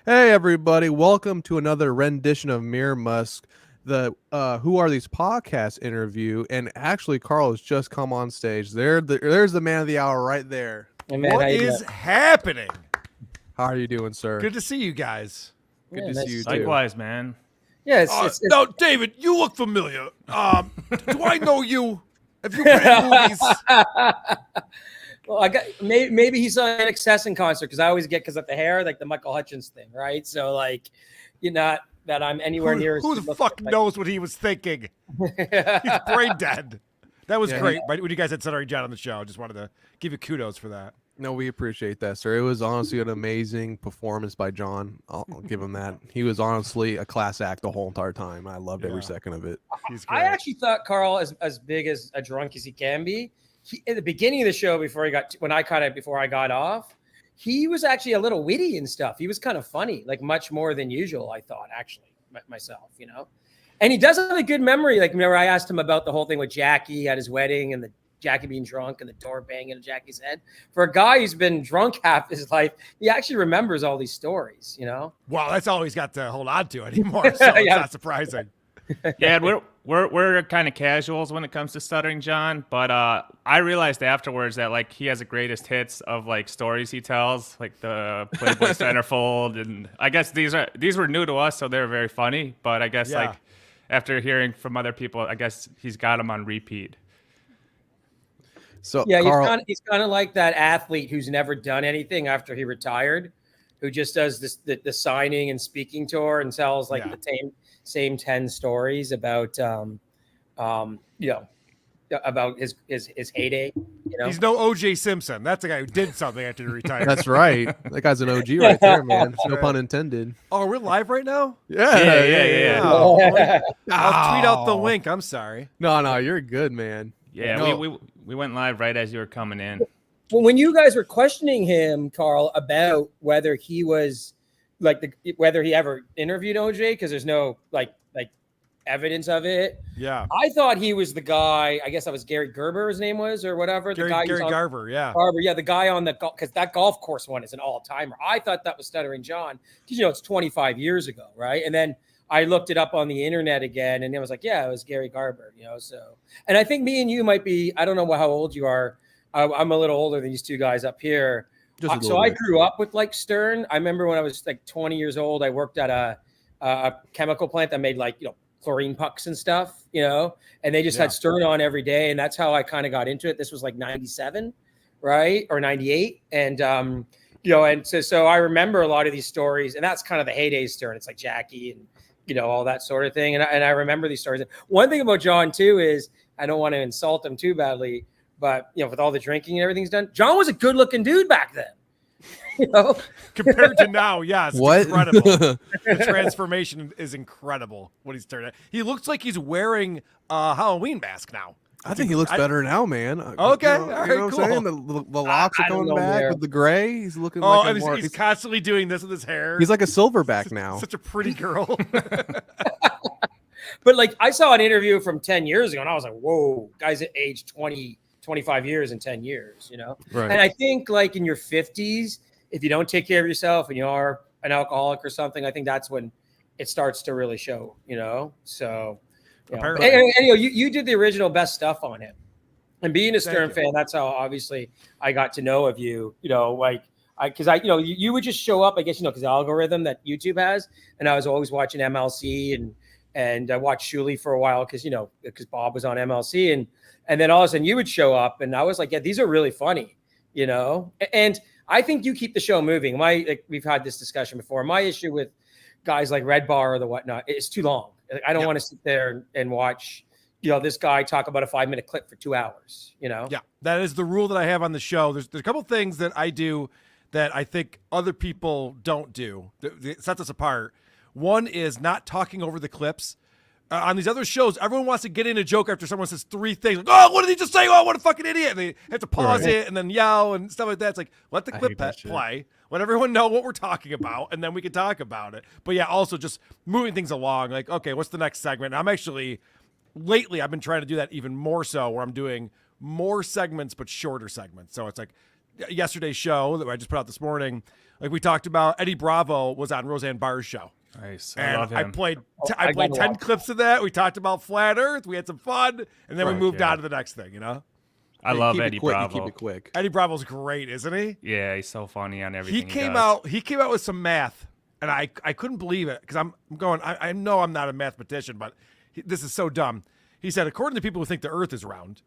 Hey everybody, welcome to another rendition of Mir Musk, the Who Are These Podcasts interview. And actually, Carl has just come on stage. There's the man of the hour right there. Hey man, how What you is doing? happening? How are you doing, sir? Good to see you guys. Good Yeah, to nice see you to see you. too. Likewise, man. Yeah, it's No, David, you look familiar. Do I know you? Have you been in movies? well, I got maybe he's on an Excessin concert because I always get because of the hair, like the Michael Hutchins thing, right? So like, you're not that I'm anywhere near. Who the fuck knows what he was thinking? He's brain dead. That was great. When you guys had Stuttering John on the show, I just wanted to give you kudos for that. No, we appreciate that, sir. It was honestly an amazing performance by John. I'll give him that. He was honestly a class act the whole entire time. I loved every second of it. He's great. I actually thought Carl, as big as a drunk as he can be, at the beginning of the show before I got off, he was actually a little witty and stuff. He was kind of funny, like much more than usual. I thought actually myself, and he does have a good memory. Like remember I asked him about the whole thing with Jackie at his wedding and the Jackie being drunk and the door banging on Jackie's head. For a guy who's been drunk half his life, he actually remembers all these stories, Well, that's all he's got to hold on to anymore, so it's not surprising. Yeah, we're kind of casuals when it comes to Stuttering John, but I realized afterwards that like he has the greatest hits of like stories he tells, like the Playboy centerfold, and I guess these were new to us, so they were very funny. But I guess like after hearing from other people, I guess he's got them on repeat. So yeah, Carl, he's kind of like that athlete who's never done anything after he retired, who just does the signing and speaking tour and tells like the same 10 stories about about his heyday. He's no O.J. Simpson. That's the guy who did something after he retired. that's right. That guy's an OG right there, man. No pun intended. Oh, we're live right now? Yeah. Oh, I'll tweet out the link. I'm sorry. No, you're good, man. Yeah, No. we went live right as you were coming in. Well, when you guys were questioning him, Carl, about whether he was whether he ever interviewed OJ, because there's no like evidence of it. Yeah. I thought he was the guy. I guess that was Gary Gerber, his name was, or whatever. Gary Garver, yeah. Garber, yeah, the guy on the because that golf course one is an all timer. I thought that was Stuttering John because it's 25 years ago, right? And then I looked it up on the internet again, and it was like, yeah, it was Gary Garber, So, and I think me and you might be. I don't know how old you are. I'm a little older than these two guys up here. So I grew up with like Stern. I remember when I was like 20 years old, I worked at a chemical plant that made like chlorine pucks and stuff, and they just had Stern on every day, and that's how I kind of got into it. This was like 97, right, or 98, and and so I remember a lot of these stories, and that's kind of the heyday Stern. It's like Jackie and all that sort of thing, and I remember these stories. One thing about John too is I don't want to insult him too badly, but with all the drinking and everything's done, John was a good-looking dude back then. Compared to now, it's What? incredible. The transformation is incredible. What he's turned out. He looks like he's wearing a Halloween mask now. I think he looks better now, man. Okay, all right, what I'm cool. saying? The locks are coming back with the gray. He's looking like he's constantly doing this with his hair. He's like a silverback now. Such a pretty girl. But like I saw an interview from 10 years ago, and I was like, whoa, guys at age 20, 25 years in 10 years, Right. And I think like in your 50s, if you don't take care of yourself and you are an alcoholic or something, I think that's when it starts to really show, So, anyway, you did the original best stuff on him, and being a Stern fan, that's how obviously I got to know of you. Because you would just show up, I guess, because the algorithm that YouTube has, and I was always watching MLC and I watched Shuley for a while because Bob was on MLC, and then all of a sudden you would show up, and I was like, yeah, these are really funny, and I think you keep the show moving. We've had this discussion before. My issue with guys like Red Bar or the whatnot, it's too long. I don't want to sit there and watch, this guy talk about a 5-minute clip for 2 hours, Yeah, that is the rule that I have on the show. There's a couple things that I do that I think other people don't do that sets us apart. One is not talking over the clips. On these other shows, everyone wants to get in a joke after someone says 3 things. Like, oh, what did he just say? Oh, what a fucking idiot. And they have to pause it and then yell and stuff like that. It's like, let the clip play. Let everyone know what we're talking about, and then we can talk about it. But yeah, also just moving things along. Like, okay, what's the next segment? Lately, I've been trying to do that even more so, where I'm doing more segments but shorter segments. So it's like yesterday's show that I just put out this morning, like we talked about, Eddie Bravo was on Roseanne Barr's show. Nice. And I love him. I played I 10 clips of that. We talked about flat Earth. We had some fun, and then we moved on to the next thing. I love Keep it Eddie quick, Bravo. Keep it quick. Eddie Bravo's great, isn't he? Yeah, he's so funny on everything. He came out with some math, and I couldn't believe it because I'm going. I know I'm not a mathematician, but this is so dumb. He said, according to people who think the Earth is round,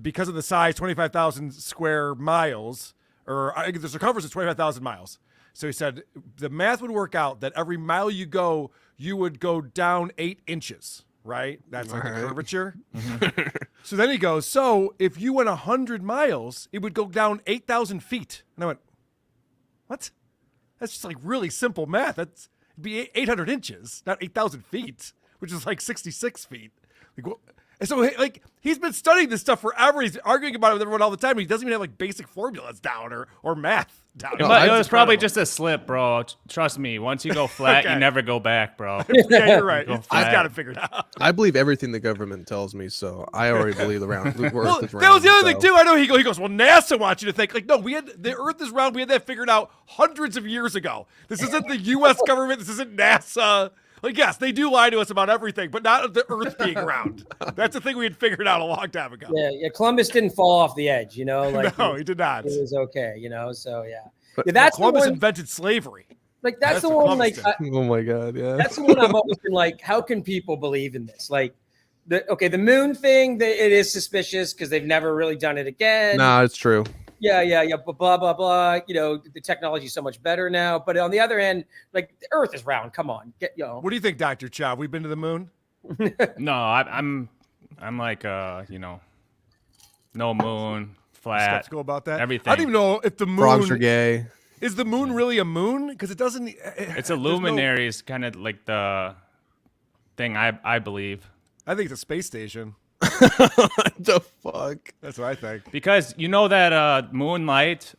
because of the size, 25,000 square miles, or the circumference is 25,000 miles. So he said the math would work out that every mile you go, you would go down 8 inches, right? That's like the curvature. So then he goes, so if you went 100 miles, it would go down 8,000 feet. And I went, what? That's just like really simple math. It'd be 800 inches, not 8,000 feet, which is like 66 feet. Like, well, and so like he's been studying this stuff forever. He's arguing about it with everyone all the time. He doesn't even have like basic formulas down or math down. It was probably just a slip, bro. Trust me. Once you go flat, you never go back, bro. Yeah, you're right. He's got it figured out. I believe everything the government tells me, so I already believe the Earth is round. That was the other thing too. I know he goes, well, NASA wants you to think like, no, the Earth is round. We had that figured out hundreds of years ago. This isn't the U.S. government. This isn't NASA. Like, yes, they do lie to us about everything, but not the Earth being round. That's the thing we had figured out a long time ago. Yeah. Columbus didn't fall off the edge, Like no, he did not. It was okay, So yeah. But that's Columbus the one, invented slavery. like that's the what one. Columbus Like did. Oh my god, yeah. that's the one I've always been like, how can people believe in this? Like, the moon thing, it is suspicious because they've never really done it again. Nah, it's true. Yeah, but blah, blah, blah. The technology is so much better now. But on the other end, like the Earth is round. Come on, What do you think, Dr. Chow? Have we been to the moon? No, I'm like no moon, flat. Skeptical about that. Everything. I don't even know if the moon Frogs are gay. is the moon really a moon because it doesn't. It's a luminary is kind of like the thing I believe. I think it's a space station. What the fuck? That's what I think. Because you know that moonlight,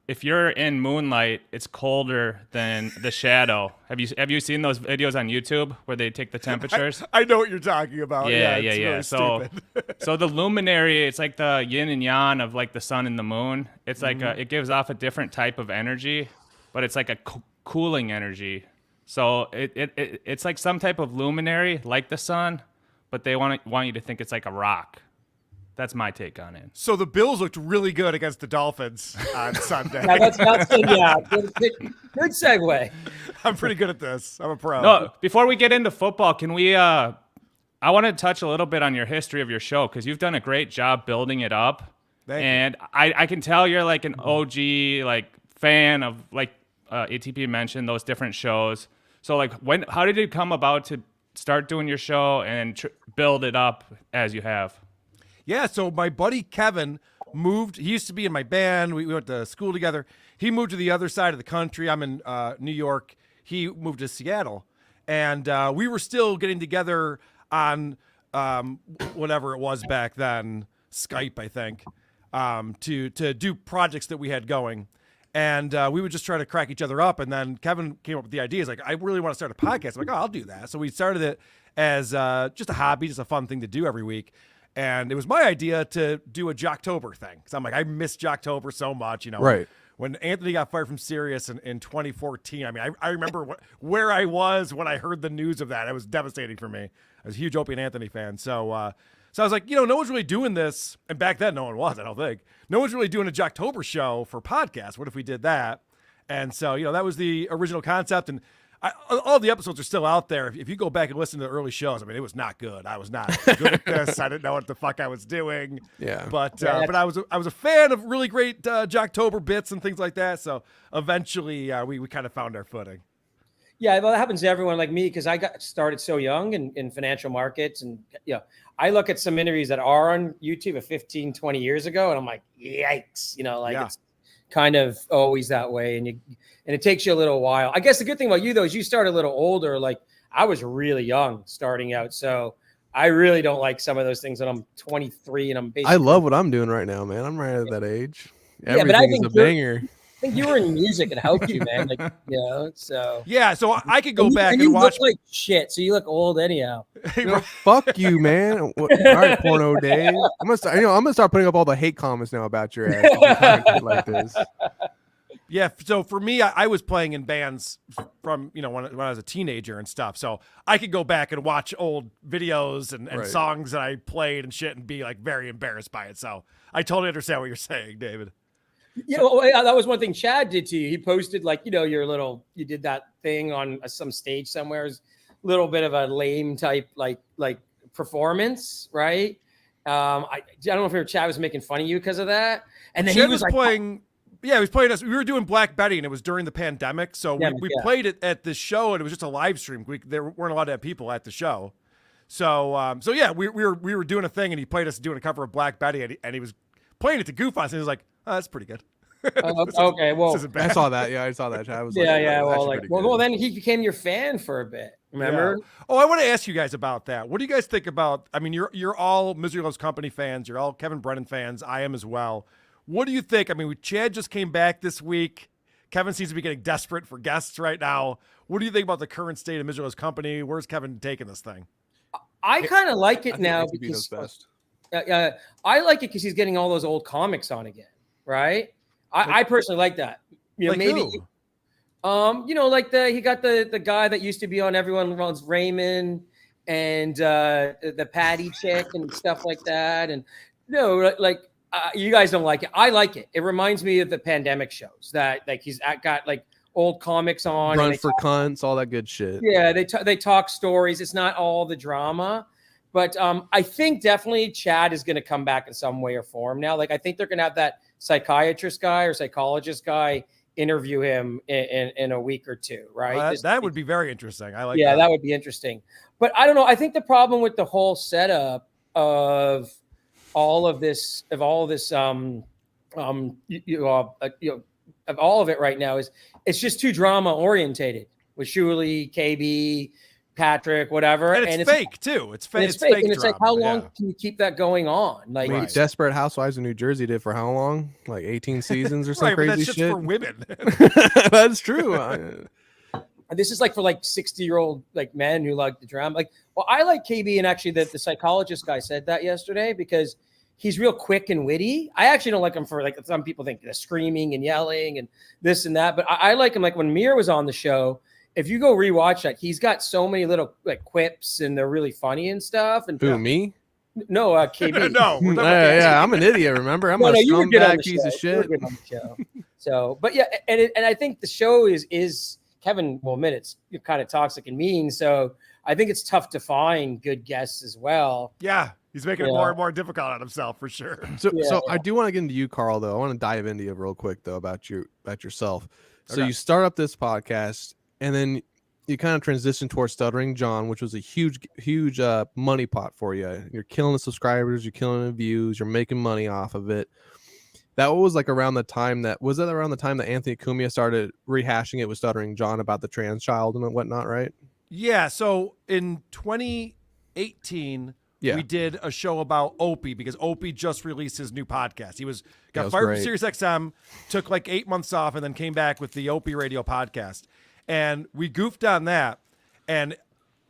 if you're in moonlight, it's colder than the shadow. Have you seen those videos on YouTube where they take the temperatures? I know what you're talking about. Yeah. It's really So, stupid. so the luminary, it's like the yin and yang of like the sun and the moon. It's like it gives off a different type of energy, but it's like a cooling energy. So it's like some type of luminary, like the sun, but they want you to think it's like a rock. That's my take on it. So the Bills looked really good against the Dolphins on Sunday. Yeah, that's good segue. I'm pretty good at this. I'm a pro. No, before we get into football, can we? I want to touch a little bit on your history of your show because you've done a great job building it up. Thank you. And I can tell you're like an OG like fan of like ATP mentioned those different shows. So like how did it come about to start doing your show and build it up as you have? Yeah, so my buddy Kevin moved. He used to be in my band. We went to school together. He moved to the other side of the country. I'm in New York. He moved to Seattle. And we were still getting together on whatever it was back then, Skype, I think, to do projects that we had going. And we would just try to crack each other up. And then Kevin came up with the idea. He's like, I really want to start a podcast. I'm like, oh, I'll do that. So we started it as just a hobby, just a fun thing to do every week. And it was my idea to do a Jocktober thing. Because I'm like, I miss Jocktober so much, Right. When Anthony got fired from Sirius in 2014, I mean, I remember where I was when I heard the news of that. It was devastating for me. I was a huge Opie and Anthony fan. So I was like, no one's really doing this. And back then, no one was, I don't think. No one's really doing a Jocktober show for podcasts. What if we did that? And so, that was the original concept. And all the episodes are still out there. If you go back and listen to the early shows, I mean, it was not good. I was not good at this. I didn't know what the fuck I was doing. Yeah. But I was a fan of really great Jocktober bits and things like that. So eventually we kind of found our footing. Yeah, well, that happens to everyone like me because I got started so young in financial markets. And, I look at some interviews that are on YouTube of 15, 20 years ago, and I'm like, yikes, it's kind of always that way. And it takes you a little while. I guess the good thing about you, though, is you start a little older. Like I was really young starting out. So I really don't like some of those things when I'm 23 and I'm basically. I love what I'm doing right now, man. I'm right at that age. Yeah, but I Everything think is a banger. think you were in music and helped you, man. Like, so. Yeah, so I could go back and and you watch. look like shit, so you look old anyhow. Fuck you, man. All right, Porno Dave. I'm gonna start putting up all the hate comments now about your ass. You're talking shit like this. Yeah, so for me, I was playing in bands from when I was a teenager and stuff. So I could go back and watch old videos and Right. songs that I played and shit and be like very embarrassed by it. So I totally understand what you're saying, David. Yeah, that was one thing Chad did to you. He posted like, you did that thing on some stage somewhere, a little bit of a lame type like performance, right? I don't know if Chad was making fun of you because of that. And then Chad he was like playing. Yeah, he was playing us. We were doing Black Betty, and it was during the pandemic. So we played it at the show, and it was just a live stream. There weren't allowed to have people at the show. So yeah, we were doing a thing, and he played us doing a cover of Black Betty, and he was playing it to goof us, and he was like, "Oh, that's pretty good." Okay, well, I saw that. Yeah, I saw that. I was well, then he became your fan for a bit. Remember? Yeah. Oh, I want to ask you guys about that. What do you guys think about? I mean, you're all Misery Loves Company fans. You're all Kevin Brennan fans. I am as well. What do you think? I mean, Chad just came back this week. Kevin seems to be getting desperate for guests right now. What do you think about the current state of Misery Loves Company? Where's Kevin taking this thing? I kind of like it now because best. I like it because he's getting all those old comics on again, right? I personally like that. Maybe. Who? He got the guy that used to be on Everyone Loves Raymond and the Patty chick and stuff like that. And you guys don't like it. I like it. It reminds me of the pandemic shows that like he's got like old comics on. Run for Cunts, all that good shit. Yeah, they talk stories. It's not all the drama. But I think definitely Chad is going to come back in some way or form now. Like I think they're going to have that psychiatrist guy or psychologist guy interview him in a week or two, right? That would be very interesting. I like that would be interesting. But I don't know. I think the problem with the whole setup of all of this of all of it right now is it's just too drama orientated with Shuli, KB, Patrick, whatever, and it's fake too. It's fake. It's fake, and it's drama. like, how long can you keep that going on? Like, I mean, Desperate Housewives of New Jersey did for how long? Like 18 seasons or some right, crazy but that's shit. for women. That's true. This is like for like 60-year-old like men who like the drama. Like, well, I like KB, and actually the psychologist guy said that yesterday because he's real quick and witty. I actually don't like him for like some people think the screaming and yelling and this and that, but I like him like when Mir was on the show. If you go rewatch that, he's got so many little like quips and they're really funny and stuff. And who, me? No, KB. No, yeah, I'm an idiot. Remember, I'm a scumbag piece of shit. So, but yeah, and I think the show is Kevin will admit it's kind of toxic and mean. So I think it's tough to find good guests as well. Yeah, he's making it more and more difficult on himself for sure. So I do want to get into you, Carl. Though I want to dive into you real quick though about yourself. So you start up this podcast. And then you kind of transition towards Stuttering John, which was a huge money pot for you. You're killing the subscribers, you're killing the views, you're making money off of it. That was like around the time that Anthony Cumia started rehashing it with Stuttering John about the trans child and whatnot, right? Yeah. So in 2018, we did a show about Opie because Opie just released his new podcast. He got fired from SiriusXM, took like 8 months off, and then came back with the Opie Radio podcast. And we goofed on that, and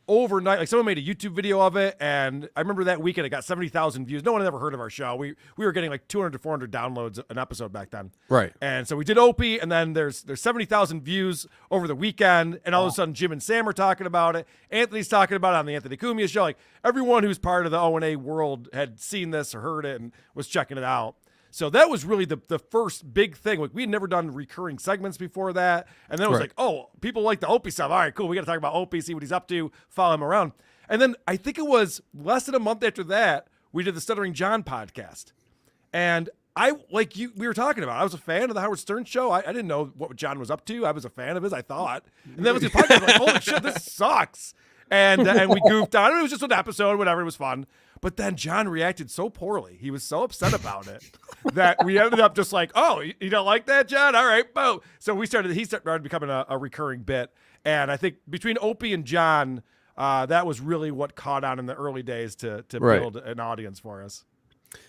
overnight, like someone made a YouTube video of it, and I remember that weekend it got 70,000 views. No one had ever heard of our show. We were getting like 200 to 400 downloads an episode back then. Right. And so we did Opie, and then there's 70,000 views over the weekend, and all of a sudden Jim and Sam are talking about it. Anthony's talking about it on the Anthony Cumia show. Like everyone who's part of the O&A world had seen this or heard it and was checking it out. So that was really the first big thing. Like we had never done recurring segments before that. And then it was like, oh, people like the Opie stuff. All right, cool. We got to talk about Opie, see what he's up to, follow him around. And then I think it was less than a month after that, we did the Stuttering John podcast. And we were talking about, I was a fan of the Howard Stern show. I didn't know what John was up to. I was a fan of his, I thought. And then was the podcast, like, holy shit, this sucks. And we goofed on it. It was just an episode, whatever. It was fun. But then John reacted so poorly. He was so upset about it that we ended up just like, oh, you don't like that, John? All right, boom. So he started becoming a recurring bit. And I think between Opie and John, that was really what caught on in the early days to build an audience for us.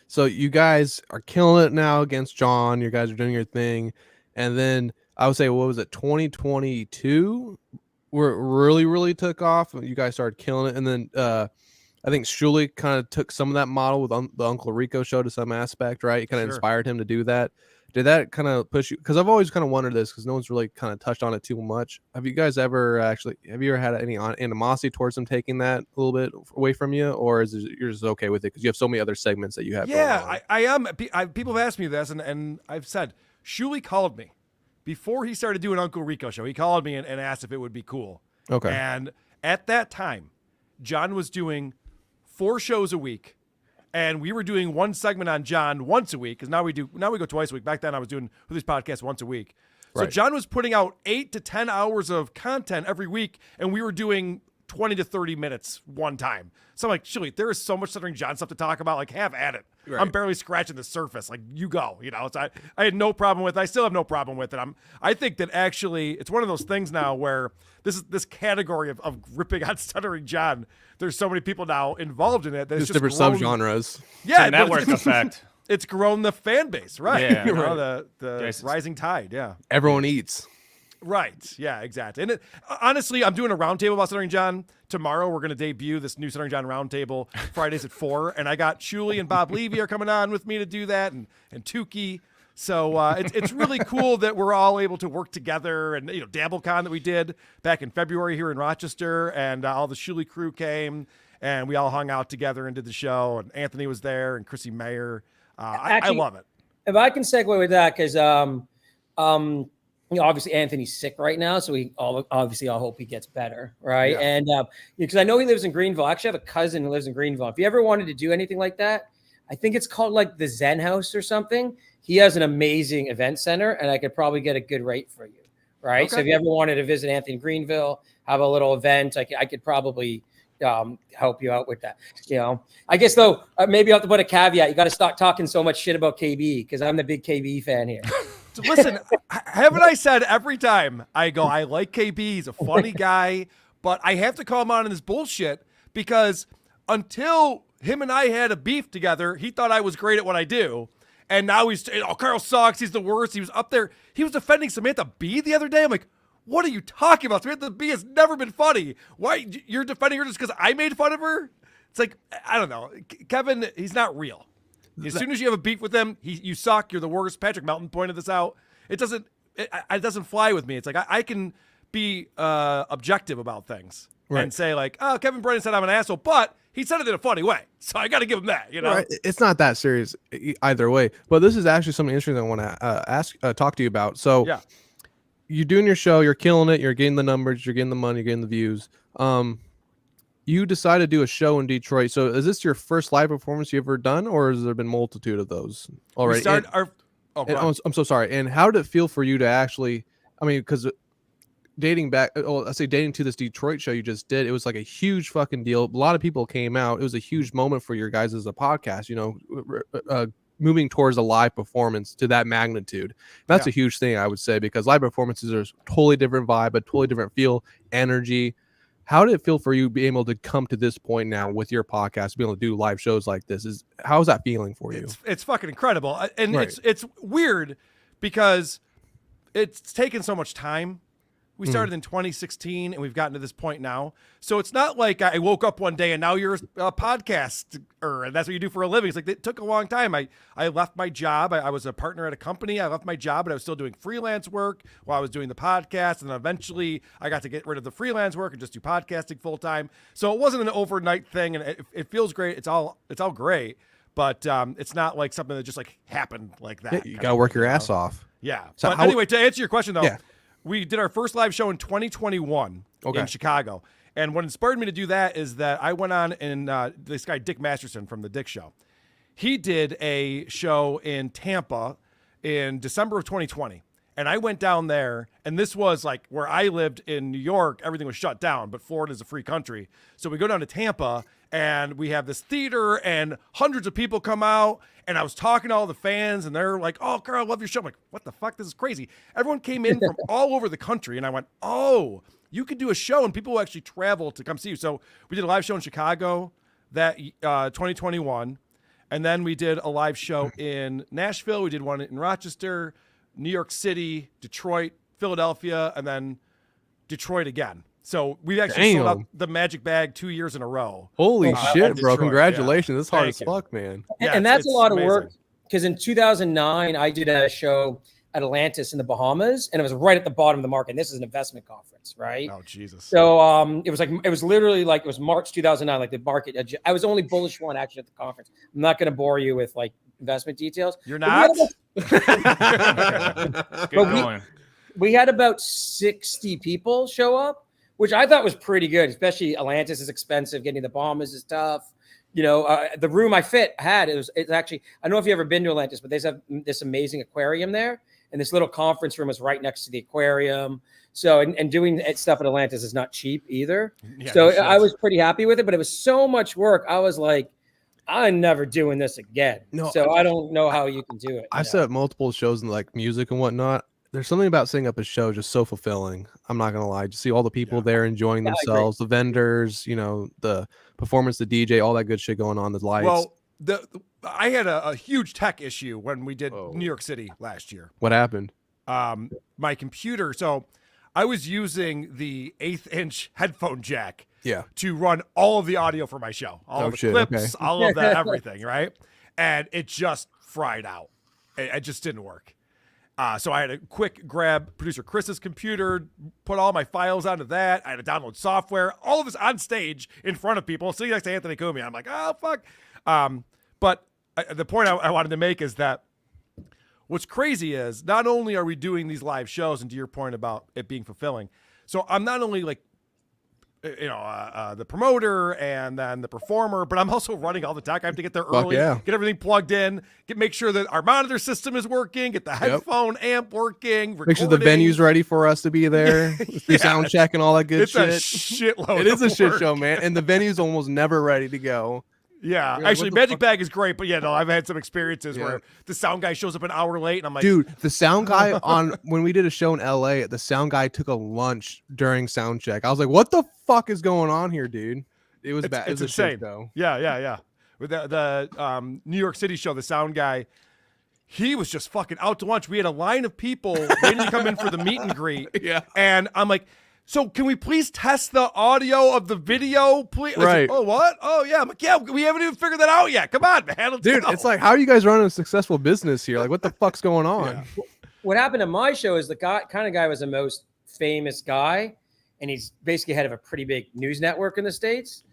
So you guys are killing it now against John. You guys are doing your thing. and then I would say, what was it, 2022, where it really took off. You guys started killing it, and then I think Shuli kind of took some of that model with the Uncle Rico show to some aspect, right? It kind of inspired him to do that. Did that kind of push you? Because I've always kind of wondered this, because no one's really kind of touched on it too much. Have you guys ever had any animosity towards them taking that a little bit away from you, or you're just okay with it because you have so many other segments that you have? Yeah, I am. People have asked me this, and I've said, Shuli called me before he started doing Uncle Rico show. He called me and asked if it would be cool. Okay. And at that time, John was doing 4 shows a week. And we were doing one segment on John once a week, because now we go twice a week. Back then I was doing these podcasts once a week. So right. John was putting out 8 to 10 hours of content every week, and we were doing 20 to 30 minutes one time. So I'm like, Shuli, there is so much Stuttering John stuff to talk about. Like, have at it. Right. I'm barely scratching the surface. Like, you go. So I had no problem with it. I still have no problem with it. I think that actually it's one of those things now where this category of ripping on Stuttering John, there's so many people now involved in it. There's different subgenres. Yeah, network effect. It's grown the fan base, right? Yeah, the rising tide. Yeah, everyone eats. Right. Yeah, exactly. And honestly, I'm doing a roundtable about Stuttering John tomorrow. We're going to debut this new Stuttering John roundtable Fridays at 4, and I got Shuli and Bob Levy are coming on with me to do that, and Tukey. So it's really cool that we're all able to work together. And DabbleCon that we did back in February here in Rochester, and all the Shuli crew came, and we all hung out together and did the show. And Anthony was there, and Chrissy Mayer. I love it. If I can segue with that, because obviously Anthony's sick right now, so obviously I hope he gets better, right? Yeah. And because I know he lives in Greenville. I actually have a cousin who lives in Greenville. If you ever wanted to do anything like that, I think it's called like the Zen House or something. He has an amazing event center, and I could probably get a good rate for you, right? Okay. So if you ever wanted to visit Anthony in Greenville, have a little event, I could probably help you out with that. I guess though, maybe I have to put a caveat. You got to stop talking so much shit about KB, because I'm the big KB fan here. So listen, haven't I said every time I go, I like KB, he's a funny guy, but I have to call him out on his bullshit, because until him and I had a beef together, he thought I was great at what I do. And now Carl sucks. He's the worst. He was up there. He was defending Samantha Bee the other day. I'm like, what are you talking about? Samantha Bee has never been funny. Why you're defending her just because I made fun of her? It's like, I don't know. Kevin, he's not real. As soon as you have a beef with him, you suck. You're the worst. Patrick Melton pointed this out. It doesn't fly with me. It's like I can be objective about things, right, and say like, oh, Kevin Brennan said I'm an asshole, but he said it in a funny way, so I got to give him that. Right. It's not that serious either way. But this is actually something interesting I want to talk to you about. So yeah, you're doing your show, you're killing it, you're getting the numbers, you're getting the money, you're getting the views. You decided to do a show in Detroit. So is this your first live performance you ever done, or has there been multitude of those already? I'm so sorry. And how did it feel for you to actually? I mean, because dating to this Detroit show you just did, it was like a huge fucking deal. A lot of people came out. It was a huge moment for your guys as a podcast, moving towards a live performance to that magnitude. That's a huge thing, I would say, because live performances are a totally different vibe, a totally different feel, energy. How did it feel for you being able to come to this point now with your podcast, being able to do live shows like this? How is that feeling for you? It's fucking incredible. And right. It's weird because it's taken so much time. We started in 2016, and we've gotten to this point now. So it's not like I woke up one day and now you're a podcaster, and that's what you do for a living. It's like it took a long time. I left my job. I was a partner at a company. I left my job, but I was still doing freelance work while I was doing the podcast. And then eventually I got to get rid of the freelance work and just do podcasting full time. So it wasn't an overnight thing, and it feels great. It's all great, but it's not like something that just like happened like that. Yeah, you got to work your ass off. Yeah. So anyway, to answer your question though. Yeah. We did our first live show in 2021 in Chicago. And what inspired me to do that is that I went on and this guy, Dick Masterson from The Dick Show, he did a show in Tampa in December of 2020. And I went down there, and this was like where I lived in New York, everything was shut down, but Florida is a free country. So we go down to Tampa, and we have this theater, and hundreds of people come out, and I was talking to all the fans, and they're like, oh, Carl, I love your show. I'm like, what the fuck? This is crazy. Everyone came in from all over the country, and I went, oh, you could do a show, and people will actually travel to come see you. So we did a live show in Chicago that 2021, and then we did a live show in Nashville. We did one in Rochester. New York City, Detroit, Philadelphia, and then Detroit again. So we actually sold out the Magic Bag 2 years in a row. Holy shit, bro! Detroit, Congratulations. That's hard Thank as you. fuck, man. Yeah, and that's it's a lot amazing. of work. Because in 2009, I did a show at Atlantis in the Bahamas, and it was right at the bottom of the market. And this is an investment conference, right? Oh, Jesus. So it was literally like, it was March 2009, like the market. I was the only bullish one actually at the conference. I'm not going to bore you with like investment details. You're not? We had about 60 people show up, which I thought was pretty good, especially Atlantis is expensive. Getting the Bahamas is tough. You know, the room it's actually, I don't know if you've ever been to Atlantis, but they have this amazing aquarium there. And this little conference room is right next to the aquarium. So, and doing stuff at Atlantis is not cheap either. Yeah, so I was pretty happy with it, but it was so much work. I was like, I'm never doing this again. No, so I don't know how you can do it. I set up multiple shows in like music and whatnot. There's something about setting up a show just so fulfilling. I'm not gonna lie. Just see all the people there enjoying themselves, the vendors, you know, the performance, the DJ, all that good shit going on, the lights. Well, I had a huge tech issue when we did New York City last year. What happened? My computer. So I was using the 1/8-inch headphone jack to run all of the audio for my show, all of the clips, all of that, everything, right? And it just fried out. It just didn't work. So I had to quick grab producer Chris's computer, put all my files onto that. I had to download software, all of this on stage in front of people, sitting next to Anthony Cumia. I'm like, oh, fuck. But the point I wanted to make is that what's crazy is not only are we doing these live shows, and to your point about it being fulfilling, so I'm not only like, the promoter and then the performer, but I'm also running all the tech. I have to get there early, get everything plugged in, make sure that our monitor system is working, get the headphone amp working, make sure the venue's ready for us to be there, sound check and all that good shit. It's a shitload. It is a shit show, man, and the venue's almost never ready to go. Yeah, actually, Magic Bag is great, but I've had some experiences where the sound guy shows up an hour late, and I'm like, dude, the sound guy when we did a show in LA, the sound guy took a lunch during sound check. I was like, what the fuck is going on here, dude? It was bad. It's insane, shit, though. Yeah. With the New York City show, the sound guy, he was just fucking out to lunch. We had a line of people waiting to come in for the meet and greet. And I'm like, so can we please test the audio of the video, please? Right. Like, oh, what? Oh, yeah. I'm like, yeah, we haven't even figured that out yet. Come on, man. Dude, it's like, how are you guys running a successful business here? Like, what the fuck's going on? Yeah. What happened at my show is the kind of guy was the most famous guy, and he's basically head of a pretty big news network in the States.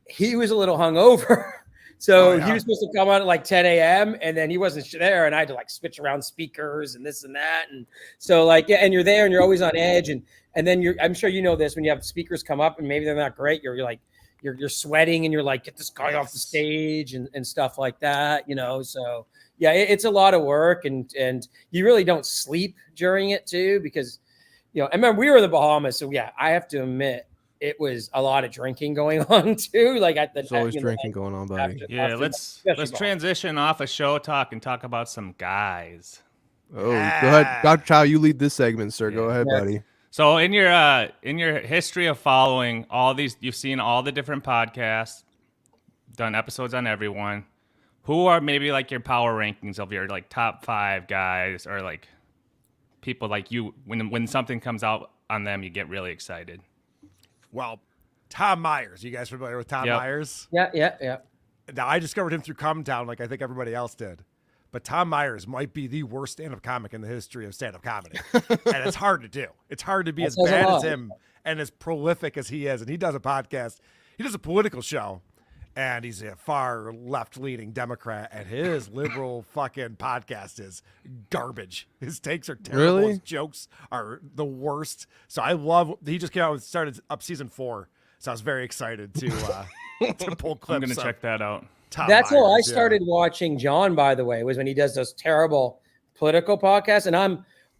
He was a little hungover. So he was supposed to come on at like 10 a.m. and then he wasn't there, and I had to like switch around speakers and this and that. And so and you're there and you're always on edge. And then I'm sure you know this, when you have speakers come up and maybe they're not great, you're sweating and you're like, get this guy off the stage and stuff like that, So it's a lot of work, and you really don't sleep during it too, because I remember we were in the Bahamas, so I have to admit it was a lot of drinking going on too. Like there's always drinking going on, buddy. Let's transition off of show talk and talk about some guys. Oh, go ahead, Dr. Chow. You lead this segment, sir. Go ahead, buddy. So in your history of following all these, you've seen all the different podcasts, done episodes on everyone. Who are maybe like your power rankings of your like top 5 guys, or like people like you, when something comes out on them, you get really excited? Well, Tom Myers. You guys familiar with Tom Myers? Yeah. Now, I discovered him through Come Down, like I think everybody else did. But Tom Myers might be the worst stand-up comic in the history of stand-up comedy. And it's hard to do. It's hard to be as bad as him and as prolific as he is. And he does a podcast. He does a political show. And he's a far left-leaning Democrat. And his liberal fucking podcast is garbage. His takes are terrible. Really? His jokes are the worst. So I love – he just came out and started up season 4. So I was very excited to pull clips. I'm going to check that out. That's how I started watching John, by the way, was when he does those terrible political podcasts. And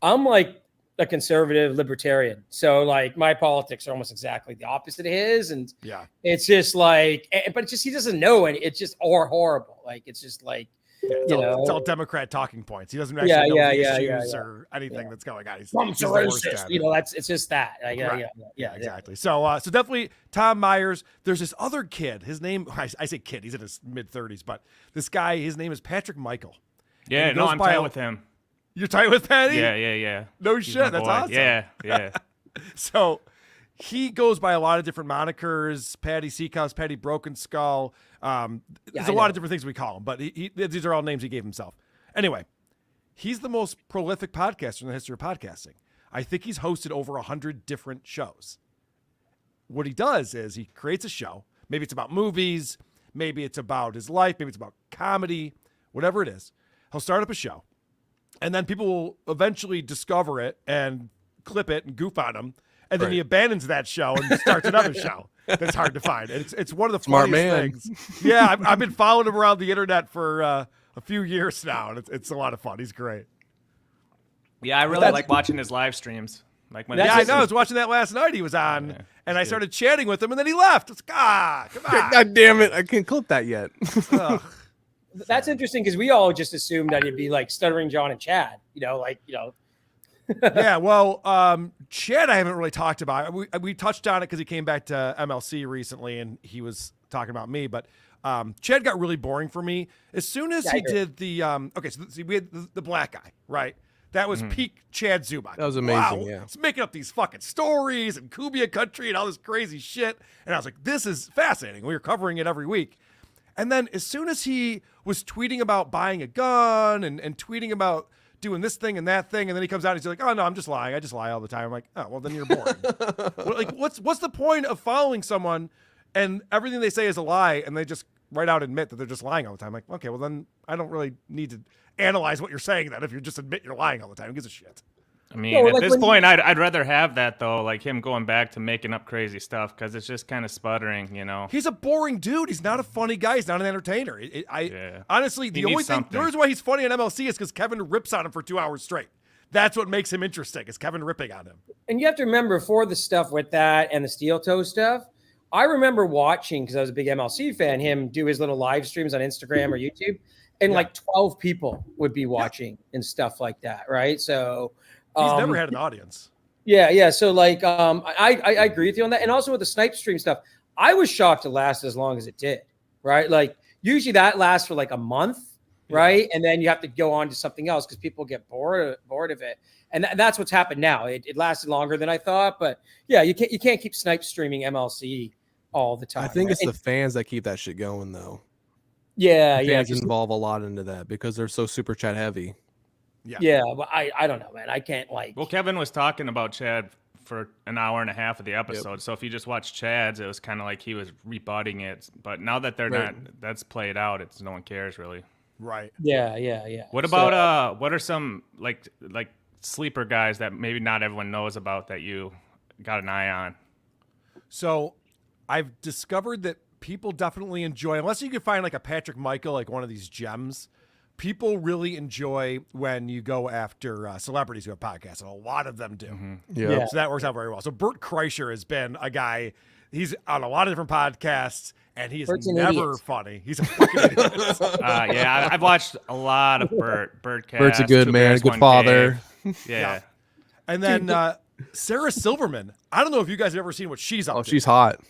I'm like a conservative libertarian. So like my politics are almost exactly the opposite of his. And it's just like, but it's just, he doesn't know. And it's just horrible. Like, it's just like, it's all Democrat talking points. He doesn't actually know the issues or anything that's going on. He's racist. It's just that. Yeah, exactly. So definitely Tom Myers. There's this other kid. His name, I say kid, he's in his mid-30s, but this guy, his name is Patrick Michael. Yeah, no, I'm tight with him. You're tight with Patty? Yeah. No He's shit. my That's boy. awesome. Yeah. So he goes by a lot of different monikers: Patty Seacouse, Patty Broken Skull. There's a lot of different things we call him, but these are all names he gave himself. Anyway, he's the most prolific podcaster in the history of podcasting. I think he's hosted over 100 different shows. What he does is he creates a show. Maybe it's about movies. Maybe it's about his life. Maybe it's about comedy, whatever it is. He'll start up a show, and then people will eventually discover it and clip it and goof on him. And then he abandons that show and starts another show that's hard to find. And it's one of the funniest things. Yeah, I've been following him around the internet for a few years now, and it's a lot of fun. He's great. Yeah, I really like watching his live streams. Like when I know. I was watching that last night. He was on, and I started chatting with him, and then he left. It's come on. God damn it! I can't clip that yet. That's interesting because we all just assumed that it'd be like Stuttering John and Chad. Yeah, well, Chad, I haven't really talked about. We touched on it because he came back to MLC recently, and he was talking about me. But Chad got really boring for me as soon as he did the. Okay, so we had the black guy, right? That was peak Chad Zumock. That was amazing. Wow, yeah, he's making up these fucking stories and Kubia Country and all this crazy shit. And I was like, this is fascinating. We were covering it every week. And then as soon as he was tweeting about buying a gun and tweeting about doing this thing and that thing, and then he comes out and he's like, oh no, I'm just lying. I just lie all the time. I'm like, oh, well then you're boring. What's the point of following someone and everything they say is a lie and they just right out admit that they're just lying all the time? I'm like, okay, well then I don't really need to analyze what you're saying then if you just admit you're lying all the time. Who gives a shit? I mean, at this point, I'd rather have that though, like him going back to making up crazy stuff because it's just kind of sputtering, you know. He's a boring dude. He's not a funny guy. He's not an entertainer. Honestly, the only thing, the reason why he's funny on MLC is because Kevin rips on him for 2 hours straight. That's what makes him interesting, is Kevin ripping on him. And you have to remember, for the stuff with that and the steel toe stuff, I remember watching, because I was a big MLC fan, him do his little live streams on Instagram or YouTube, and like 12 people would be watching and stuff like that, right? So he's never had an audience. Yeah. So like, I agree with you on that. And also with the snipe stream stuff, I was shocked it lasted as long as it did, right? Like usually that lasts for like a month, right? And then you have to go on to something else because people get bored of it. And that's what's happened now. It lasted longer than I thought, but yeah, you can't keep snipe streaming MLC all the time. I think it's the fans that keep that shit going though. Yeah, fans involve a lot into that because they're so super chat heavy. Yeah, but I don't know, man. I can't like. Well, Kevin was talking about Chad for an hour and a half of the episode. So if you just watch Chad's, it was kind of like he was rebutting it. But now that they're not, that's played out. It's no one cares really. Right. Yeah. What about what are some like sleeper guys that maybe not everyone knows about that you got an eye on? So I've discovered that people definitely enjoy, unless you can find like a Patrick Michael, like one of these gems. People really enjoy when you go after celebrities who have podcasts, and a lot of them do. Mm-hmm. Yeah. So that works out very well. So Bert Kreischer has been a guy, he's on a lot of different podcasts, and he is never funny. He's a fucking idiot. Yeah, I've watched a lot of Bert. Bert's a good man, good father. Yeah. And then Sarah Silverman. I don't know if you guys have ever seen what she's up to. Oh, she's hot.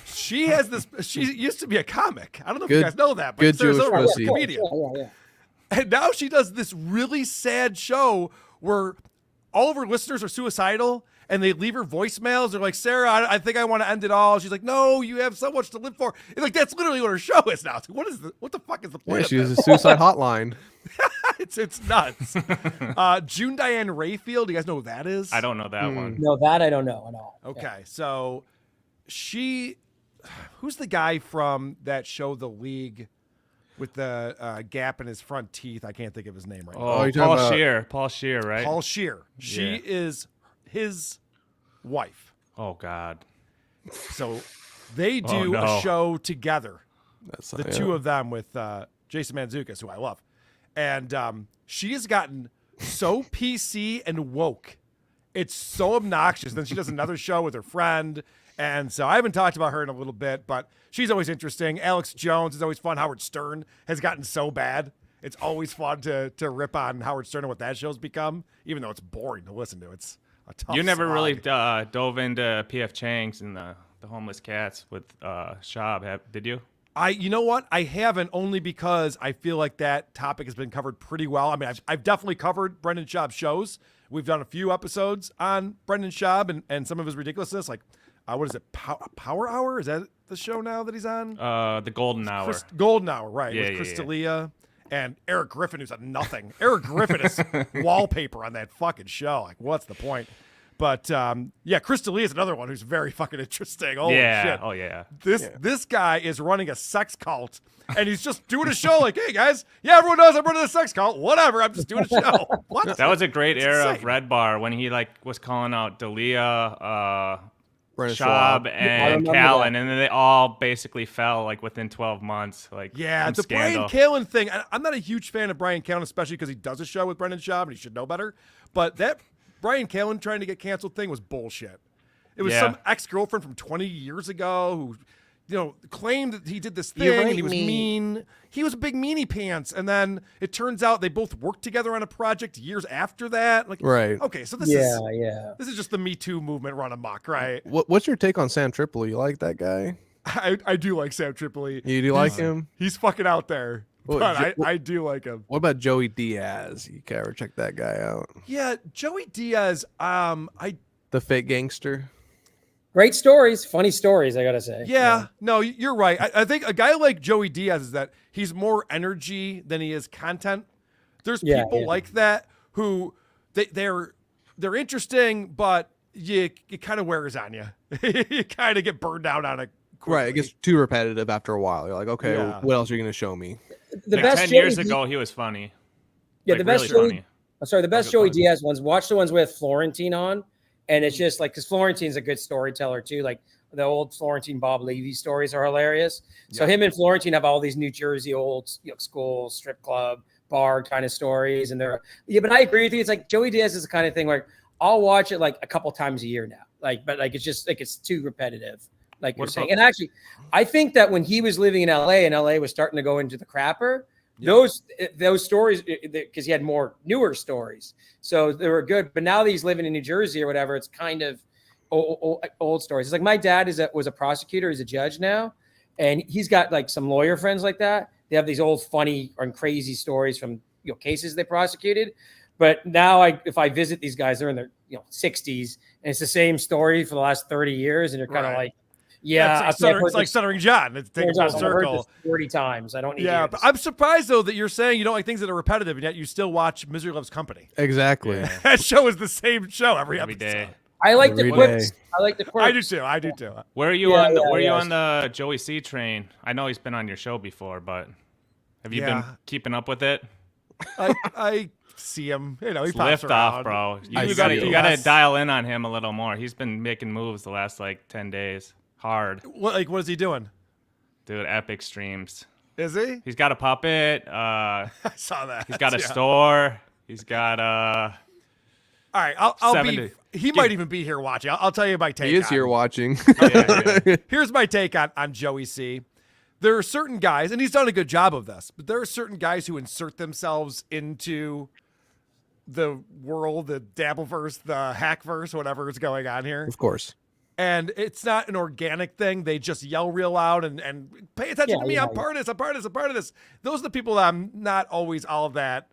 She has this. She used to be a comic. I don't know if you guys know that, but good Sarah Jewish Silverman's a pussy. comedian. Yeah. And now she does this really sad show where all of her listeners are suicidal and they leave her voicemails. They're like, Sarah, I think I want to end it all. She's like, no, you have so much to live for. It's like, that's literally what her show is now. It's like, what the fuck is the point of She has this? a suicide hotline. It's nuts. June Diane Rayfield. Do you guys know who that is? I don't know that one. No, that I don't know at all. Okay, so who's the guy from that show, The League, with the gap in his front teeth? I can't think of his name right now. Oh, Paul Scheer. Paul Scheer, right? Paul Scheer. She is his wife. Oh, God. So they do a show together. The two of them with Jason Mantzoukas, who I love. And she has gotten so PC and woke. It's so obnoxious. Then she does another show with her friend. And so I haven't talked about her in a little bit, but she's always interesting. Alex Jones is always fun. Howard Stern has gotten so bad. It's always fun to rip on Howard Stern and what that show's become, even though it's boring to listen to. It's a tough You never slog. really dove into P.F. Chang's and the homeless cats with Shab, did you? You know what? I haven't, only because I feel like that topic has been covered pretty well. I mean, I've definitely covered Brendan Schaub's shows. We've done a few episodes on Brendan Schaub and some of his ridiculousness. Like, what is it? Power Hour? Is that the show now that he's on? The Golden Hour. Golden Hour, right? Yeah, with Chris D'Elia and Eric Griffin, who's a nothing. Eric Griffin is wallpaper on that fucking show. Like, what's the point? But Chris D'Elia is another one who's very fucking interesting. Holy shit. Oh yeah. This guy is running a sex cult, and he's just doing a show like, hey guys, everyone knows I'm running a sex cult. Whatever, I'm just doing a show. What? That was a great era insane. of Red Bar when he was calling out D'Elia, Brendan Schaub, Schaub. and Callan, and then they all basically fell like within 12 months. Like, Yeah, from the Scandal. Brian Callen thing. I'm not a huge fan of Brian Callen, especially because he does a show with Brendan Schaub, and he should know better. But that Brian Callen trying to get canceled thing was bullshit. It was some ex-girlfriend from 20 years ago who, claimed that he did this thing and he was mean. He was a big meanie pants. And then it turns out they both worked together on a project years after that. Like, Right. Okay, so this is just the Me Too movement run amok, right? What's your take on Sam Tripoli? You like that guy? I do like Sam Tripoli. You do like him? He's fucking out there. Well, But I do like him. What about Joey Diaz? You can ever check that guy out? Yeah, Joey Diaz. The fake gangster. Great stories, funny stories, I gotta say. Yeah, no, you're right. I think a guy like Joey Diaz is that he's more energy than he is content. There's people like that who they're interesting, but it kind of wears on you. You kind of get burned out on it. Quickly. Right. It gets too repetitive after a while. You're like, okay, Yeah. what else are you going to show me? The Like best 10 Joey years Diaz- ago, he was funny. Yeah, Like, the best really Joey. funny. I'm sorry, the best Joey Diaz ones. Watch the ones with Florentine on, and it's just like because Florentine's a good storyteller too. Like the old Florentine Bob Levy stories are hilarious. So him and Florentine have all these New Jersey old school strip club bar kind of stories, and they're But I agree with you. It's like Joey Diaz is the kind of thing where I'll watch it like a couple times a year now. But it's just like it's too repetitive. Like you're saying. And actually, I think that when he was living in LA and LA was starting to go into the crapper, those stories, because he had more newer stories, so they were good. But now that he's living in New Jersey or whatever, it's kind of old stories. It's like my dad was a prosecutor, he's a judge now, and he's got like some lawyer friends like that. They have these old funny and crazy stories from cases they prosecuted. But now if I visit these guys, they're in their 60s, and it's the same story for the last 30 years, and you're kind of like. Yeah, it's like Stuttering John. It's taking full circle 40 times. I don't need. Yeah, but I'm surprised though that you're saying you don't like things that are repetitive, and yet you still watch Misery Loves Company. Exactly. Yeah. That show is the same show every day. I like the quips. I like the quips. I do too. Where are you on? Where are you on the Joey C train? I know he's been on your show before, but have you been keeping up with it? I see him. He it's pops lift around. off, bro. You got to dial in on him a little more. He's been making moves the last 10 days. Hard. What is he doing? Dude, epic streams. Is he? He's got a puppet. I saw that. He's got a store. He's got All right, I'll be. He might even be here watching. I'll tell you my take. He is here watching. Here's my take on Joey C. There are certain guys, and he's done a good job of this, but there are certain guys who insert themselves into the world, the Dabbleverse, the Hackverse, whatever is going on here. Of course. And it's not an organic thing. They just yell real loud and pay attention to me. I'm part of this. I'm part of this. I'm part of this. Those are the people that I'm not always all that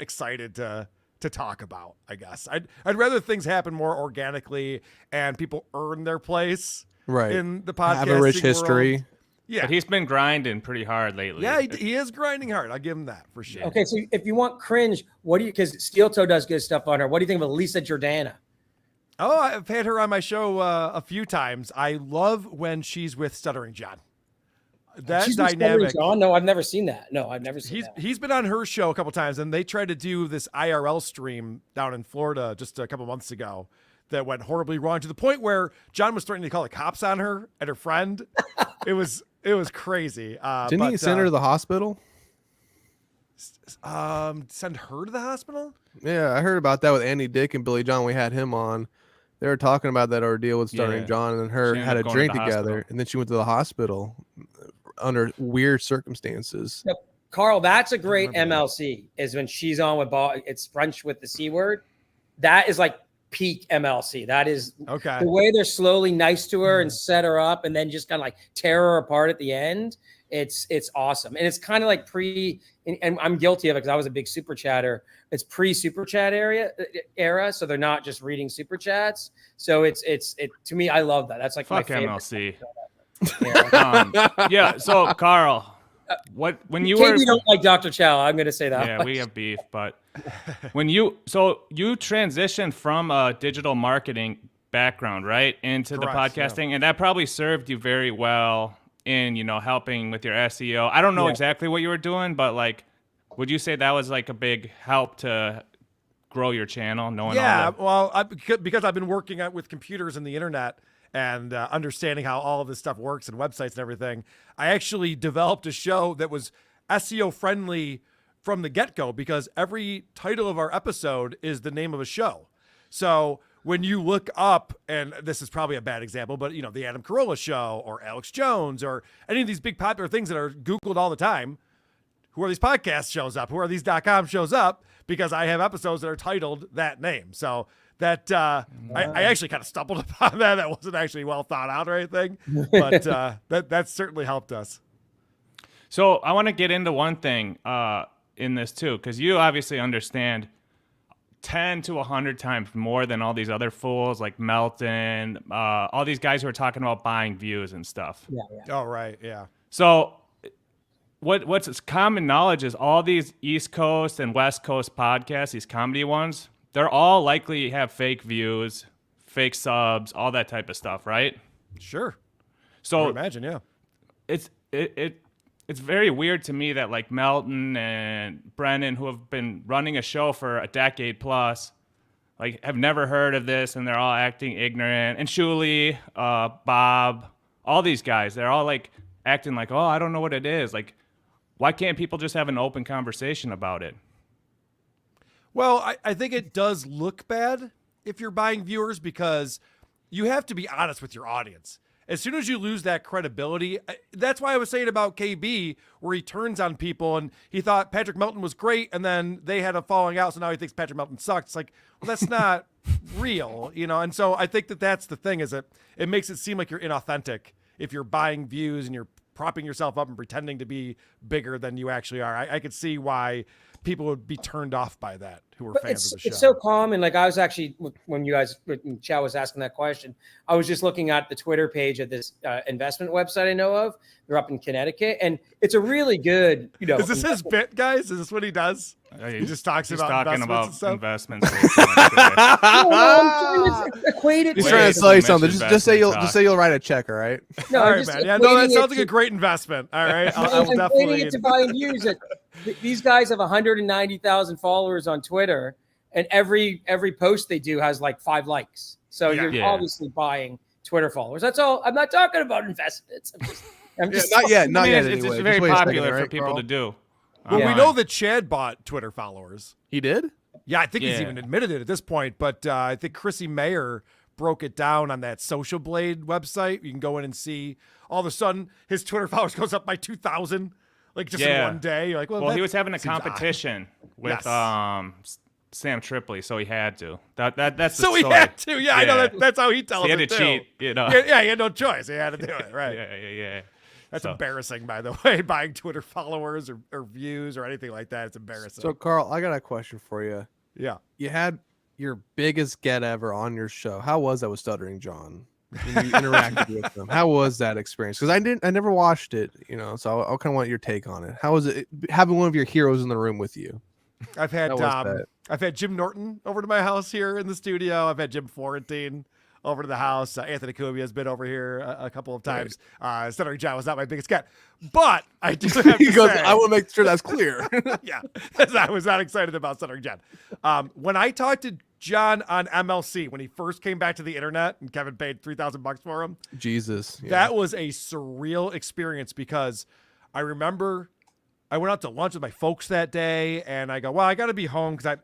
excited to talk about, I guess. I'd rather things happen more organically and people earn their place in the podcast. Have a rich history. World. Yeah. But he's been grinding pretty hard lately. Yeah, he is grinding hard. I'll give him that for sure. Okay, so if you want cringe, because Steel Toe does good stuff on her, what do you think of Lisa Jordana? Oh, I've had her on my show a few times. I love when she's with Stuttering John. She's dynamic. John? No, I've never seen that. No, I've never seen that. He's been on her show a couple times, and they tried to do this IRL stream down in Florida just a couple months ago that went horribly wrong to the point where John was threatening to call the cops on her and her friend. It was crazy. Didn't he send her to the hospital? Send her to the hospital? Yeah, I heard about that with Andy Dick and Billy John. We had him on. They were talking about that ordeal with Stuttering John, and then her had a drink together, and then she went to the hospital under weird circumstances. Yep. Carl, that's a great MLC, is when she's on with it's brunch with the C word. That is like peak MLC. That is Okay. the way they're slowly nice to her and set her up and then just kind of like tear her apart at the end. It's awesome. And it's kind of like and I'm guilty of it because I was a big super chatter. It's pre-super chat era. So they're not just reading super chats. So it to me, I love that. That's like Fuck my favorite. MLC. Yeah. Yeah. So Carl, when you Katie were don't like Dr. Chow. I'm going to say that. yeah, we have beef, but you transitioned from a digital marketing background, right, into the Correct, podcasting, and that probably served you very well in, helping with your SEO. I don't know exactly what you were doing, but like, would you say that was like a big help to grow your channel? Knowing because I've been working with computers and the internet and understanding how all of this stuff works and websites and everything, I actually developed a show that was SEO friendly from the get-go because every title of our episode is the name of a show. So when you look up, and this is probably a bad example, but the Adam Carolla show or Alex Jones or any of these big popular things that are Googled all the time, Who Are These Podcasts shows up, Who Are These.com shows up because I have episodes that are titled that name. So that I actually kind of stumbled upon that. That wasn't actually well thought out or anything, but that certainly helped us. So I want to get into one thing in this too, because you obviously understand 10 to 100 times more than all these other fools like Melton, all these guys who are talking about buying views and stuff. Yeah. Oh, right. Yeah. So what's common knowledge is all these East Coast and West Coast podcasts, these comedy ones, they're all likely have fake views, fake subs, all that type of stuff, right? Sure. So I would imagine, yeah. It's very weird to me that like Melton and Brennan, who have been running a show for a decade plus, like have never heard of this and they're all acting ignorant. And Shuli, Bob, all these guys, they're all like acting like, oh, I don't know what it is. Like, why can't people just have an open conversation about it? Well, I think it does look bad if you're buying viewers because you have to be honest with your audience. As soon as you lose that credibility, that's why I was saying about KB, where he turns on people and he thought Patrick Melton was great, and then they had a falling out, so now he thinks Patrick Melton sucks. It's like, well, that's not real, And so I think that's the thing, is that it makes it seem like you're inauthentic if you're buying views and you're propping yourself up and pretending to be bigger than you actually are. I could see why people would be turned off by that who were fans of the show. It's so common. Like I was actually, when Chow was asking that question, I was just looking at the Twitter page of this investment website I know of. They're up in Connecticut, and it's a really good, Is this his bit, guys? Is this what he does? He just talks about investments. Equate it. He's trying to sell you something. Just say you'll write a check, all right? No, all right, man. Yeah, no, that sounds like a great investment. All right, I will definitely. It to buying views. These guys have 190,000 followers on Twitter, and every post they do has like 5 likes. So you're obviously buying Twitter followers. That's all. I'm not talking about investments. I'm just not yet. It's just very popular for people to do. Well, we know that Chad bought Twitter followers. He did? Yeah, I think he's even admitted it at this point. But I think Chrissy Mayer broke it down on that Social Blade website. You can go in and see. All of a sudden, his Twitter followers goes up by 2,000, like just in one day. You're like, well, he was having a competition with Sam Tripoli, so he had to. That's the story. He had to. Yeah, I know that's how he tells it. He had to cheat. Yeah, he had no choice. He had to do it. Right. Yeah. That's embarrassing, by the way, buying Twitter followers or views or anything like that. It's embarrassing. So, Carl, I got a question for you. Yeah. You had your biggest get ever on your show. How was that with Stuttering John? When you interacted with them. How was that experience? Because I never watched it, so I kind of want your take on it. How was it having one of your heroes in the room with you? I've had Jim Norton over to my house here in the studio. I've had Jim Florentine over to the house. Anthony Cubia has been over here a couple of times. Right. Stuttering John was not my biggest get, but I do have to say, I will make sure that's clear. Yeah, I was not excited about Stuttering John. When I talked to John on MLC, when he first came back to the internet and Kevin paid $3,000 for him, Jesus, that was a surreal experience because I remember I went out to lunch with my folks that day and I go, well, I got to be home because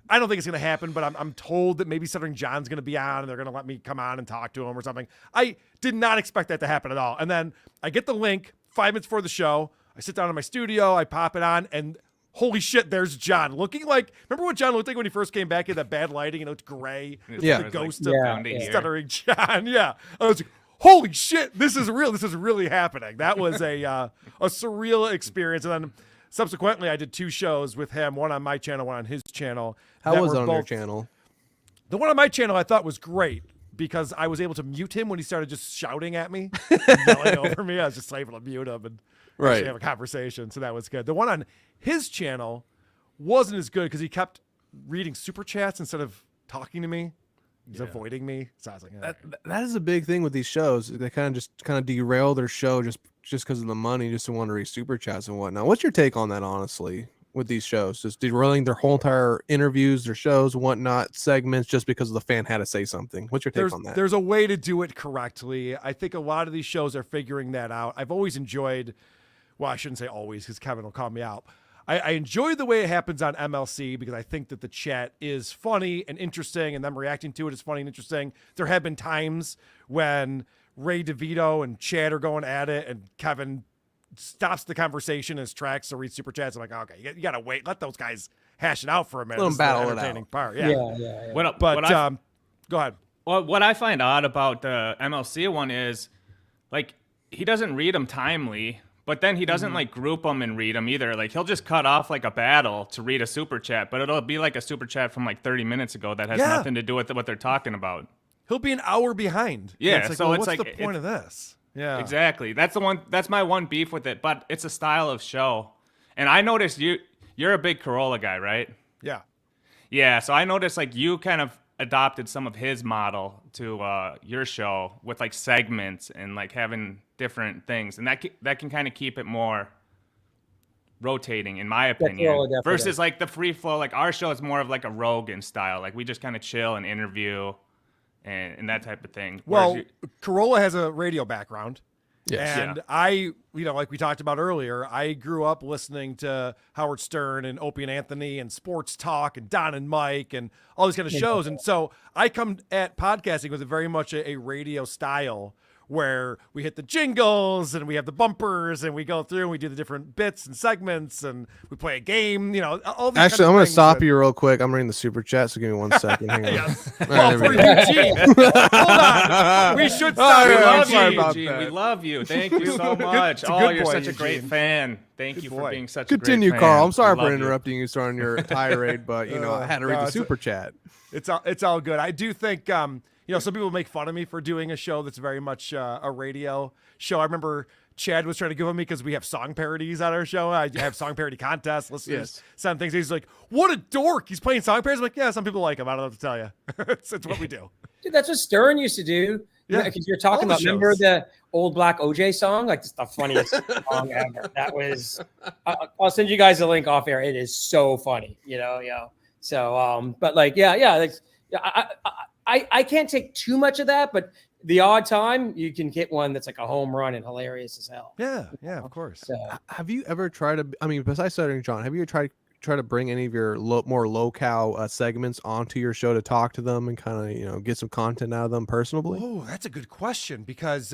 I don't think it's going to happen, but I'm told that maybe Stuttering John's going to be on and they're going to let me come on and talk to him or something. I did not expect that to happen at all. And then I get the link 5 minutes before the show. I sit down in my studio, I pop it on, and holy shit, there's John. Looking like, remember what John looked like when he first came back in that bad lighting and it looked gray? Yeah. The ghost like, of yeah. Stuttering John. Yeah. I was like, holy shit, this is real. This is really happening. That was a surreal experience. And then subsequently, I did 2 shows with him, one on my channel, one on his channel. How was it on your channel? The one on my channel I thought was great because I was able to mute him when he started just shouting at me, and yelling over me. I was just able to mute him and actually have a conversation. So that was good. The one on his channel wasn't as good because he kept reading super chats instead of talking to me. He's avoiding me. So I was like, that is a big thing with these shows. They kind of derail their show just because of the money, just to want to read super chats and whatnot. What's your take on that, honestly, with these shows? Just derailing their whole entire interviews, their shows, whatnot, segments, just because the fan had to say something. What's your take on that? There's a way to do it correctly. I think a lot of these shows are figuring that out. I've always enjoyed, well, I shouldn't say always because Kevin will call me out. I enjoy the way it happens on MLC because I think that the chat is funny and interesting, and them reacting to it is funny and interesting. There have been times when Ray DeVito and Chad are going at it, and Kevin stops the conversation in his tracks to read super chats. I'm like, okay, you gotta wait. Let those guys hash it out for a minute. Let them battle it out. Entertaining part. Yeah. Go ahead. Well, what I find odd about the MLC one is, like, he doesn't read them timely, but then he doesn't like group them and read them either. Like, he'll just cut off like a battle to read a super chat, but it'll be like a super chat from like 30 minutes ago that has nothing to do with what they're talking about. He'll be an hour behind. Yeah, it's like, so well, it's what's like the point of this? Yeah, exactly. That's my one beef with it, but it's a style of show. And I noticed you're a big Corolla guy, right? Yeah. Yeah, so I noticed like you kind of adopted some of his model to your show with like segments and like having different things, and that can kind of keep it more rotating, in my opinion, Corolla versus like the free flow. Like our show is more of like a Rogan style. Like we just kind of chill and interview and that type of thing. Well, Corolla has a radio background. Yes. And I, like we talked about earlier, I grew up listening to Howard Stern and Opie and Anthony and Sports Talk and Don and Mike and all these kind of shows. And so I come at podcasting with very much a radio style where we hit the jingles and we have the bumpers and we go through and we do the different bits and segments and we play a game, all these Actually, I'm going to stop you real quick. I'm reading the super chat, so give me 1 second. Hang on. Yes. All Well, right, for there we go. Eugene. Hold on. We should stop. we yeah, I'm love sorry you, about Eugene. that. We love you. Thank you so much. It's a Oh, good you're boy, such a great Eugene. fan. Thank you for boy. being such Continue, a great fan. Carl. I'm sorry We for love you. interrupting you starting your tirade, but I had to read the super chat. It's all good. I do think some people make fun of me for doing a show that's very much a radio show. I remember Chad was trying to give me because we have song parodies on our show. I have song parody contests, listeners send things. He's like, "What a dork! He's playing song parodies." I'm like, "Yeah, some people like him. I don't know what to tell you. it's what we do." Dude, that's what Stern used to do. Yeah. Because you're talking All the about, remember shows. the old Black OJ song? Like, it's the funniest song ever. That was, I'll send you guys a link off air. It is so funny, So, but like, I can't take too much of that, but the odd time you can hit one that's like a home run and hilarious as hell. Yeah, of course. So, Have you ever tried to? I mean, besides Stuttering John, have you ever try to bring any of your more low-cal segments onto your show to talk to them and kind of get some content out of them personally? Oh, that's a good question because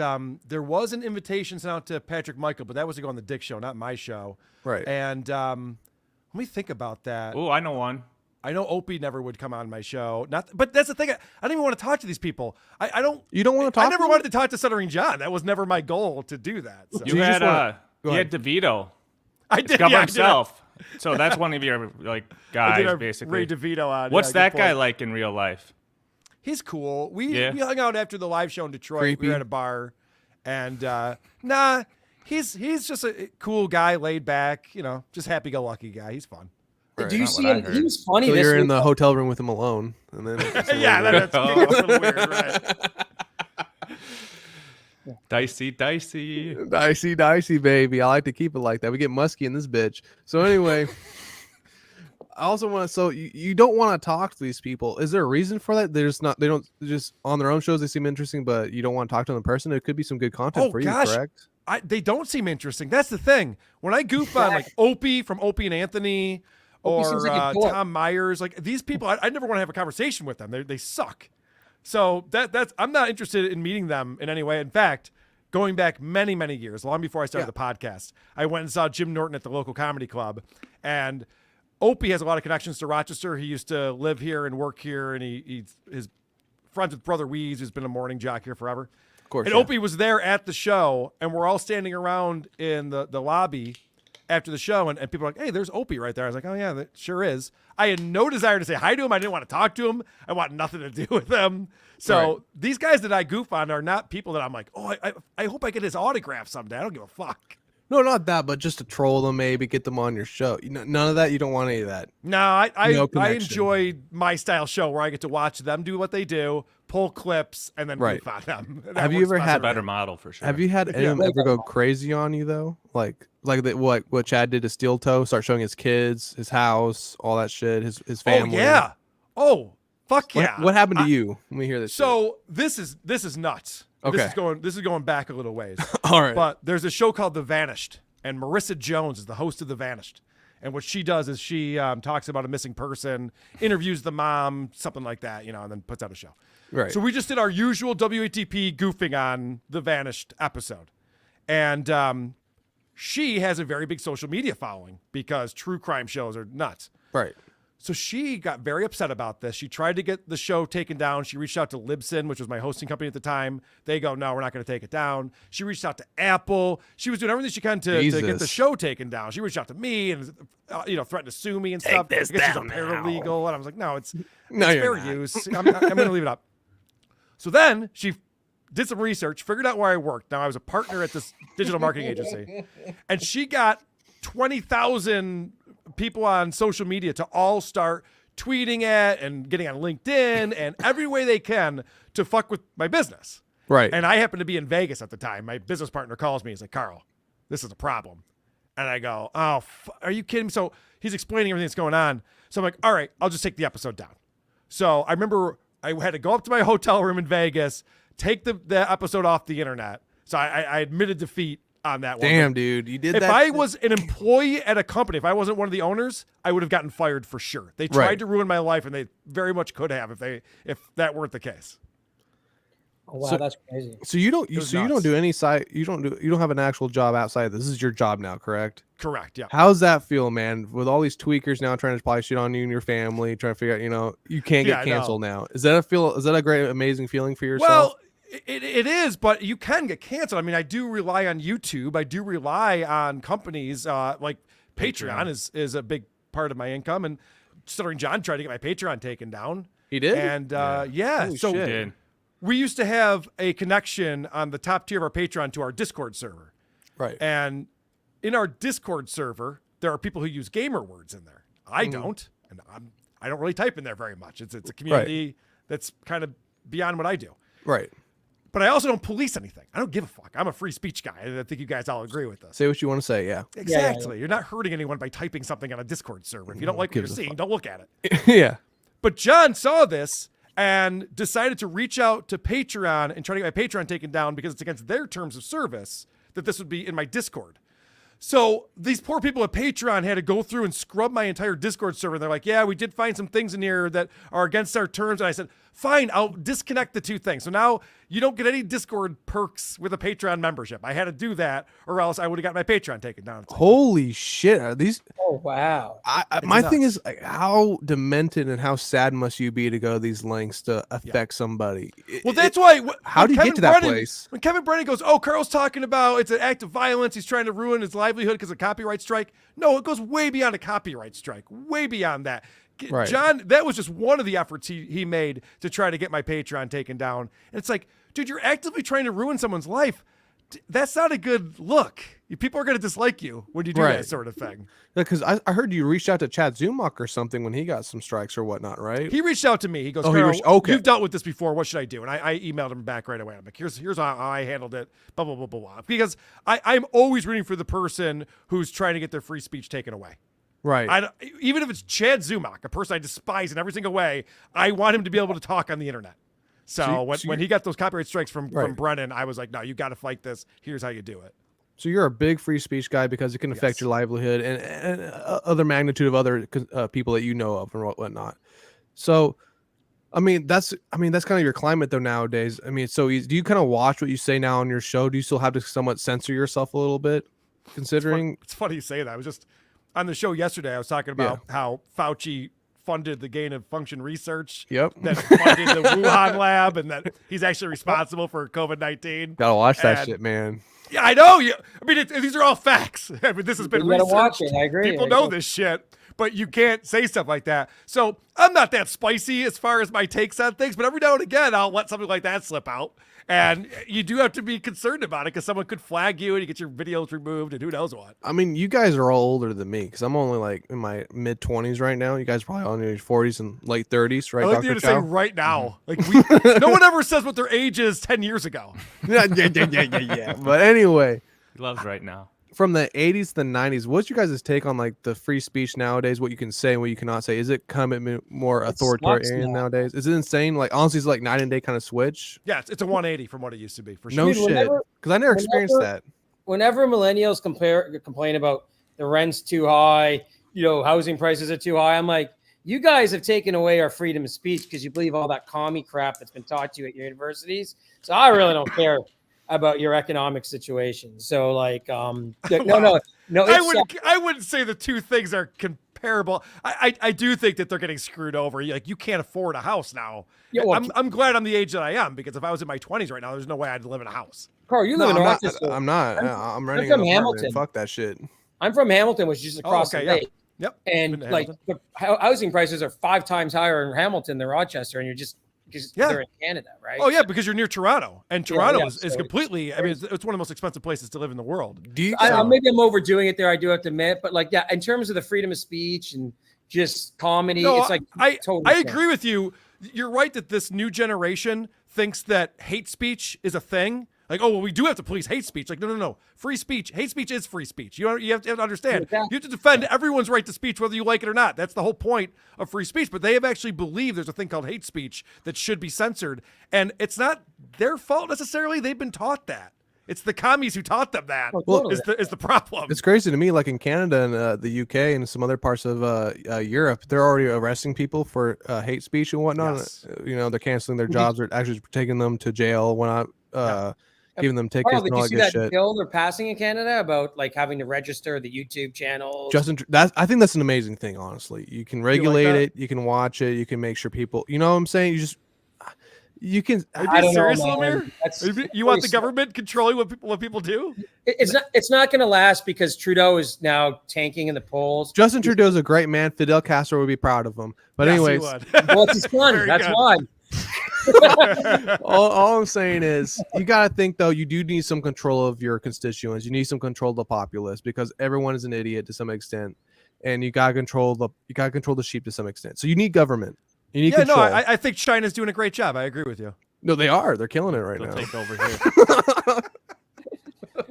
there was an invitation sent out to Patrick Michael, but that was to go on the Dick Show, not my show. Right. And let me think about that. Oh, I know one. I know Opie never would come on my show. But that's the thing. I don't even want to talk to these people. I don't. You don't want to talk? I never wanted to talk to Stuttering John. That was never my goal to do that. So. You had DeVito. I did. Discover yeah, himself. So that's one of your like I guys, did have basically. Ray DeVito on. What's Yeah, that good guy point. like in real life? He's cool. We hung out after the live show in Detroit. Creepy. We were at a bar, and he's just a cool guy, laid back. Just happy-go-lucky guy. He's fun. Right, do you not see what I him? heard. He was funny. So this you're in week. the hotel room with him alone, and then Yeah, that's a little weird, right? Dicey. dicey, baby. I like to keep it like that. We get musky in this bitch. So anyway, I also want to. So you don't want to talk to these people. Is there a reason for that? They don't just on their own shows. They seem interesting, but you don't want to talk to them in person. There could be some good content for you, correct? They don't seem interesting. That's the thing. When I goof on like Opie from Opie and Anthony Opie or seems like a dork. Tom Myers, like these people, I never want to have a conversation with them. They suck. So that's I'm not interested in meeting them in any way. In fact, going back many, many years, long before I started the podcast. I went and saw Jim Norton at the local comedy club, and Opie has a lot of connections to Rochester. He used to live here and work here, and he's friends with Brother Weeze, who's been a morning jock here forever. Of course. And Opie was there at the show, and we're all standing around in the lobby after the show, and people are like, hey, there's Opie right there. I was like, oh, yeah, that sure is. I had no desire to say hi to him. I didn't want to talk to him. I want nothing to do with him. So these guys that I goof on are not people that I'm like, oh, I hope I get his autograph someday. I don't give a fuck. No, not that, but just to troll them, maybe get them on your show. None of that. You don't want any of that. No, I enjoy my style show where I get to watch them do what they do, pull clips, and then goof on them. Have you ever had a better model for sure? Have you had anyone ever go crazy on you though? Like what Chad did to Steel Toe, start showing his kids, his house, all that shit, his family. Oh yeah. Oh fuck yeah. What happened to you? Let me hear this. So this is nuts. Okay. This is going back a little ways. All right. But there's a show called The Vanished, and Marissa Jones is the host of The Vanished. And what she does is she talks about a missing person, interviews the mom, something like that, and then puts out a show. Right. So we just did our usual WATP goofing on The Vanished episode. And she has a very big social media following because true crime shows are nuts. Right. So she got very upset about this. She tried to get the show taken down. She reached out to Libsyn, which was my hosting company at the time. They go, no, we're not going to take it down. She reached out to Apple. She was doing everything she can to get the show taken down. She reached out to me and threatened to sue me and stuff. I guess she's a paralegal. And I was like, no, it's fair use. I'm going to leave it up. So then she did some research, figured out where I worked. Now I was a partner at this digital marketing agency. And she got 20,000 people on social media to all start tweeting it and getting on LinkedIn and every way they can to fuck with my business. Right. And I happened to be in Vegas at the time. My business partner calls me. He's like, Carl, this is a problem. And I go, oh, are you kidding? So he's explaining everything that's going on. So I'm like, all right, I'll just take the episode down. So I remember I had to go up to my hotel room in Vegas, take the episode off the internet. So I admitted defeat on that one. Damn, dude, you did that. If I was an employee at a company, if I wasn't one of the owners, I would have gotten fired for sure. They tried to ruin my life, and they very much could have if that weren't the case. Oh, wow, that's crazy. So you don't do any side. You don't have an actual job outside of this. This is your job now, correct? Correct. Yeah. How's that feel, man? With all these tweakers now trying to probably shit on you and your family, trying to figure out, you can't get canceled now. Is that a great, amazing feeling for yourself? Well, it is, but you can get canceled. I mean, I do rely on YouTube. I do rely on companies like Patreon is a big part of my income. And Stuttering John tried to get my Patreon taken down. He did? And Holy so shit. We used to have a connection on the top tier of our Patreon to our Discord server. Right. And in our Discord server, there are people who use gamer words in there. I don't, and I don't really type in there very much. It's a community that's kind of beyond what I do. Right. But I also don't police anything. I don't give a fuck. I'm a free speech guy. I think you guys all agree with this. Say what you want to say, yeah. Exactly. Yeah. You're not hurting anyone by typing something on a Discord server. If you don't like what you're seeing, don't look at it. Yeah. But John saw this and decided to reach out to Patreon and try to get my Patreon taken down because it's against their terms of service that this would be in my Discord. So these poor people at Patreon had to go through and scrub my entire Discord server. They're like, yeah, we did find some things in here that are against our terms. And I said, fine, I'll disconnect the two things. So now you don't get any Discord perks with a Patreon membership. I had to do that or else I would have got my Patreon taken down. Holy shit. Are these? Oh, wow. My thing is, how demented and how sad must you be to go to these lengths to affect somebody? Well, that's why. How do you get to that place? When Kevin Brennan goes, oh, Carl's talking about it's an act of violence. He's trying to ruin his livelihood because of a copyright strike. No, it goes way beyond a copyright strike. Way beyond that. Right. John, that was just one of the efforts he made to try to get my Patreon taken down. And it's like, dude, you're actively trying to ruin someone's life. That's not a good look. People are going to dislike you when you do that sort of thing. Because I heard you reached out to Chad Zumach or something when he got some strikes or whatnot, right? He reached out to me. He goes, you've dealt with this before. What should I do? And I emailed him back right away. I'm like, here's how I handled it, blah, blah, blah, blah, blah. Because I'm always rooting for the person who's trying to get their free speech taken away. Right. Even if it's Chad Zumach, a person I despise in every single way, I want him to be able to talk on the internet. So when he got those copyright strikes from Brennan, I was like, no, you got to fight this. Here's how you do it. So you're a big free speech guy because it can affect your livelihood and other magnitude of other people that you know of and whatnot. So I mean, that's kind of your climate though nowadays. I mean, do you kind of watch what you say now on your show? Do you still have to somewhat censor yourself a little bit, considering? It's funny you say that. I was just on the show yesterday. I was talking about how Fauci funded the gain of function research. Yep. That funded the Wuhan lab, and that he's actually responsible for COVID-19. Gotta watch that shit, man. Yeah, I know. I mean, these are all facts. I mean, this has been researched. Watch it. I agree. People know this shit, but you can't say stuff like that. So I'm not that spicy as far as my takes on things, but every now and again, I'll let something like that slip out. And you do have to be concerned about it because someone could flag you and you get your videos removed and who knows what. I mean, you guys are all older than me because I'm only like in my mid 20s right now. You guys are probably all in your 40s and late 30s, right? I like Dr. you to Chow? say right now. Like no one ever says what their age is 10 years ago. Yeah. But anyway, He loves right now. from the 80s to the 90s, what's your guys' take on like the free speech nowadays? What you can say and what you cannot say? Is it kind of more authoritarian nowadays? Is it insane? Like honestly, it's like night and day kind of switch. Yeah, it's a 180 from what it used to be for sure. No shit, because I never experienced that. Whenever millennials complain about the rent's too high, housing prices are too high, I'm like, you guys have taken away our freedom of speech because you believe all that commie crap that's been taught to you at your universities. So I really don't care about your economic situation. So like, no. I wouldn't say the two things are comparable. I do think that they're getting screwed over. Like you can't afford a house now. Yeah, well, I'm glad I'm the age that I am because if I was in my 20s right now, there's no way I'd live in a house. Carl, you live in Rochester. I'm not. I'm renting from an apartment. Hamilton. Fuck that shit. I'm from Hamilton, which is just across the lake. Yep. And like the housing prices are 5 times higher in Hamilton than Rochester, and you're just because they're in Canada, right? Oh yeah, because you're near Toronto, and Toronto is so completely. I mean, it's one of the most expensive places to live in the world. Do you? Maybe I'm overdoing it there. I do have to admit, but like, in terms of the freedom of speech and just comedy, it's like I agree with you. You're right that this new generation thinks that hate speech is a thing. Like, oh, well, we do have to police hate speech. Like, no. Free speech. Hate speech is free speech. You have to understand. Exactly. You have to defend everyone's right to speech, whether you like it or not. That's the whole point of free speech. But they have actually believed there's a thing called hate speech that should be censored. And it's not their fault necessarily. They've been taught that. It's the commies who taught them that. Is the problem. It's crazy to me. Like in Canada and the UK and some other parts of Europe, they're already arresting people for hate speech and whatnot. Yes. They're canceling their jobs or actually taking them to jail when giving them tickets and all that good shit. Bill they're passing in Canada about like having to register the YouTube channels. I think that's an amazing thing. Honestly, you can regulate it, you can watch it, you can make sure people. You know what I'm saying? You can. Are you serious, Lil Mir? You want the government controlling what people do? It's not going to last because Trudeau is now tanking in the polls. Justin Trudeau's a great man. Fidel Castro would be proud of him. But anyways, well, it's his son. That's why. all I'm saying is you got to think though, you do need some control of your constituents. You need some control of the populace because everyone is an idiot to some extent, and you got to control the sheep to some extent. So you need government. You need control. I think China's doing a great job. I agree with you. No, they are. They're killing it right now. Take over here.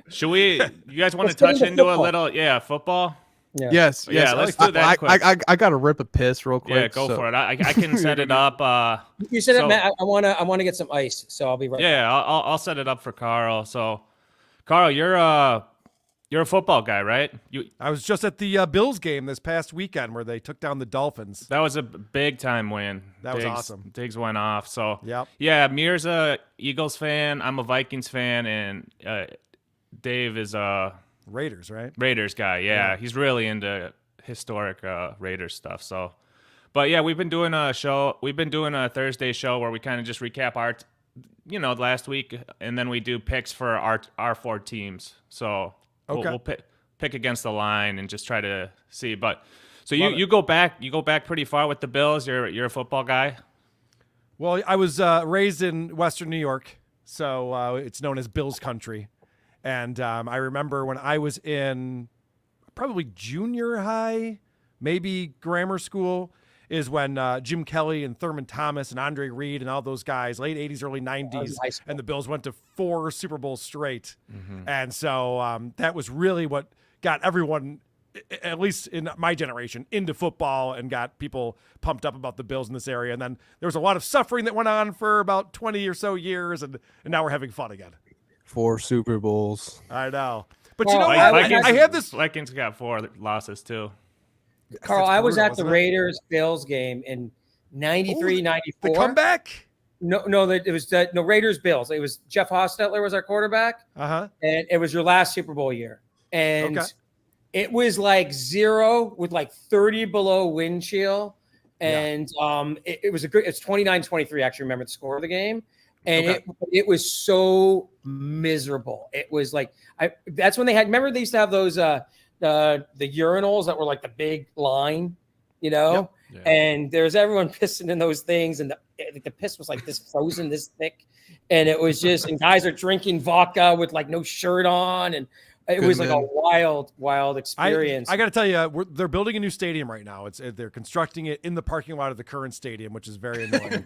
Should you guys want to touch into a little football? Yeah. Yes. Yeah, let's do that quick. I got to rip a piss real quick. Yeah, go for it. I can set it up. You said it, Matt. I want to get some ice, so I'll be right back. Yeah, I'll set it up for Carl. So, Carl, you're a football guy, right? I was just at the Bills game this past weekend where they took down the Dolphins. That was a big time win. That was awesome. Diggs went off. So, yep. Yeah, Mir's a Eagles fan. I'm a Vikings fan, and Dave is a Raiders, right? Raiders guy, yeah. He's really into historic Raiders stuff. So, but yeah, we've been doing a show. We've been doing a Thursday show where we kind of just recap our, last week, and then we do picks for our 4 teams. So we'll pick against the line and just try to see. But so you go back pretty far with the Bills. You're a football guy. Well, I was raised in Western New York, so it's known as Bills country. And I remember when I was in probably junior high, maybe grammar school, is when Jim Kelly and Thurman Thomas and Andre Reed and all those guys, late 80s, early 90s, and the Bills went to 4 Super Bowls straight. Mm-hmm. And so that was really what got everyone, at least in my generation, into football and got people pumped up about the Bills in this area. And then there was a lot of suffering that went on for about 20 or so years, and now we're having fun again. 4 Super Bowls. I know. But you know what? I have this. Vikings got 4 losses too. Carl, I was at the Raiders-Bills game, and 93, 94. The comeback? No, it was no Raiders Bills. It was Jeff Hostetler was our quarterback, and it was your last Super Bowl year, and it was like 0 with like 30 below wind chill, and it was it's 29-23. I actually remember the score of the game, and it was so miserable. It was like that's when they had. Remember they used to have those the urinals that were like the big line, you know. Yep. Yeah. And there's everyone pissing in those things, and the piss was like this frozen, this thick, and it was just, and guys are drinking vodka with like no shirt on, and it was like a wild experience. I got to tell you, they're building a new stadium right now. They're constructing it in the parking lot of the current stadium, which is very annoying.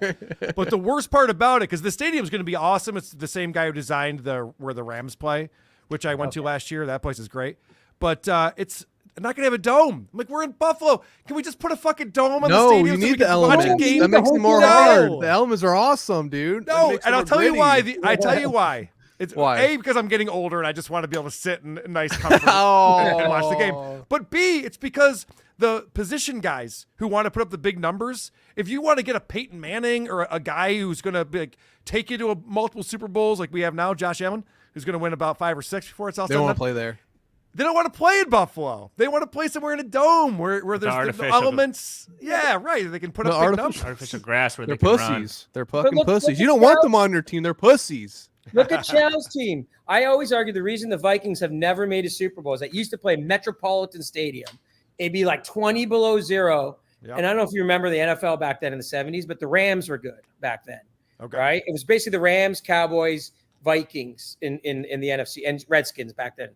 But the worst part about it, because the stadium is going to be awesome. It's the same guy who designed where the Rams play, which I went to last year. That place is great, but it's not gonna have a dome. I'm like, we're in Buffalo. Can we just put a fucking dome on the stadium? No, you need the elements. That makes it more hard. The elements are awesome, dude. No, and I'll tell you why. I tell you why. It's A, because I'm getting older and I just want to be able to sit in nice comfort and watch the game. But B, it's because the position guys who want to put up the big numbers, if you want to get a Peyton Manning or a guy who's going to take you to multiple Super Bowls like we have now, Josh Allen, who's going to win about 5 or 6 before it's all done. They don't want to play there. They don't want to play in Buffalo. They want to play somewhere in a dome where there's the elements. Yeah, right. They can put up big numbers. Artificial grass where they're they can pussies. Run. They're fucking pussies. You don't want them on your team. They're pussies. Look at Chow's team. I always argue the reason the Vikings have never made a Super Bowl is that used to play Metropolitan Stadium. It'd be like 20 below 0. Yep. And I don't know if you remember the NFL back then in the 70s, but the Rams were good back then. Okay. Right? It was basically the Rams, Cowboys, Vikings in the NFC, and Redskins back then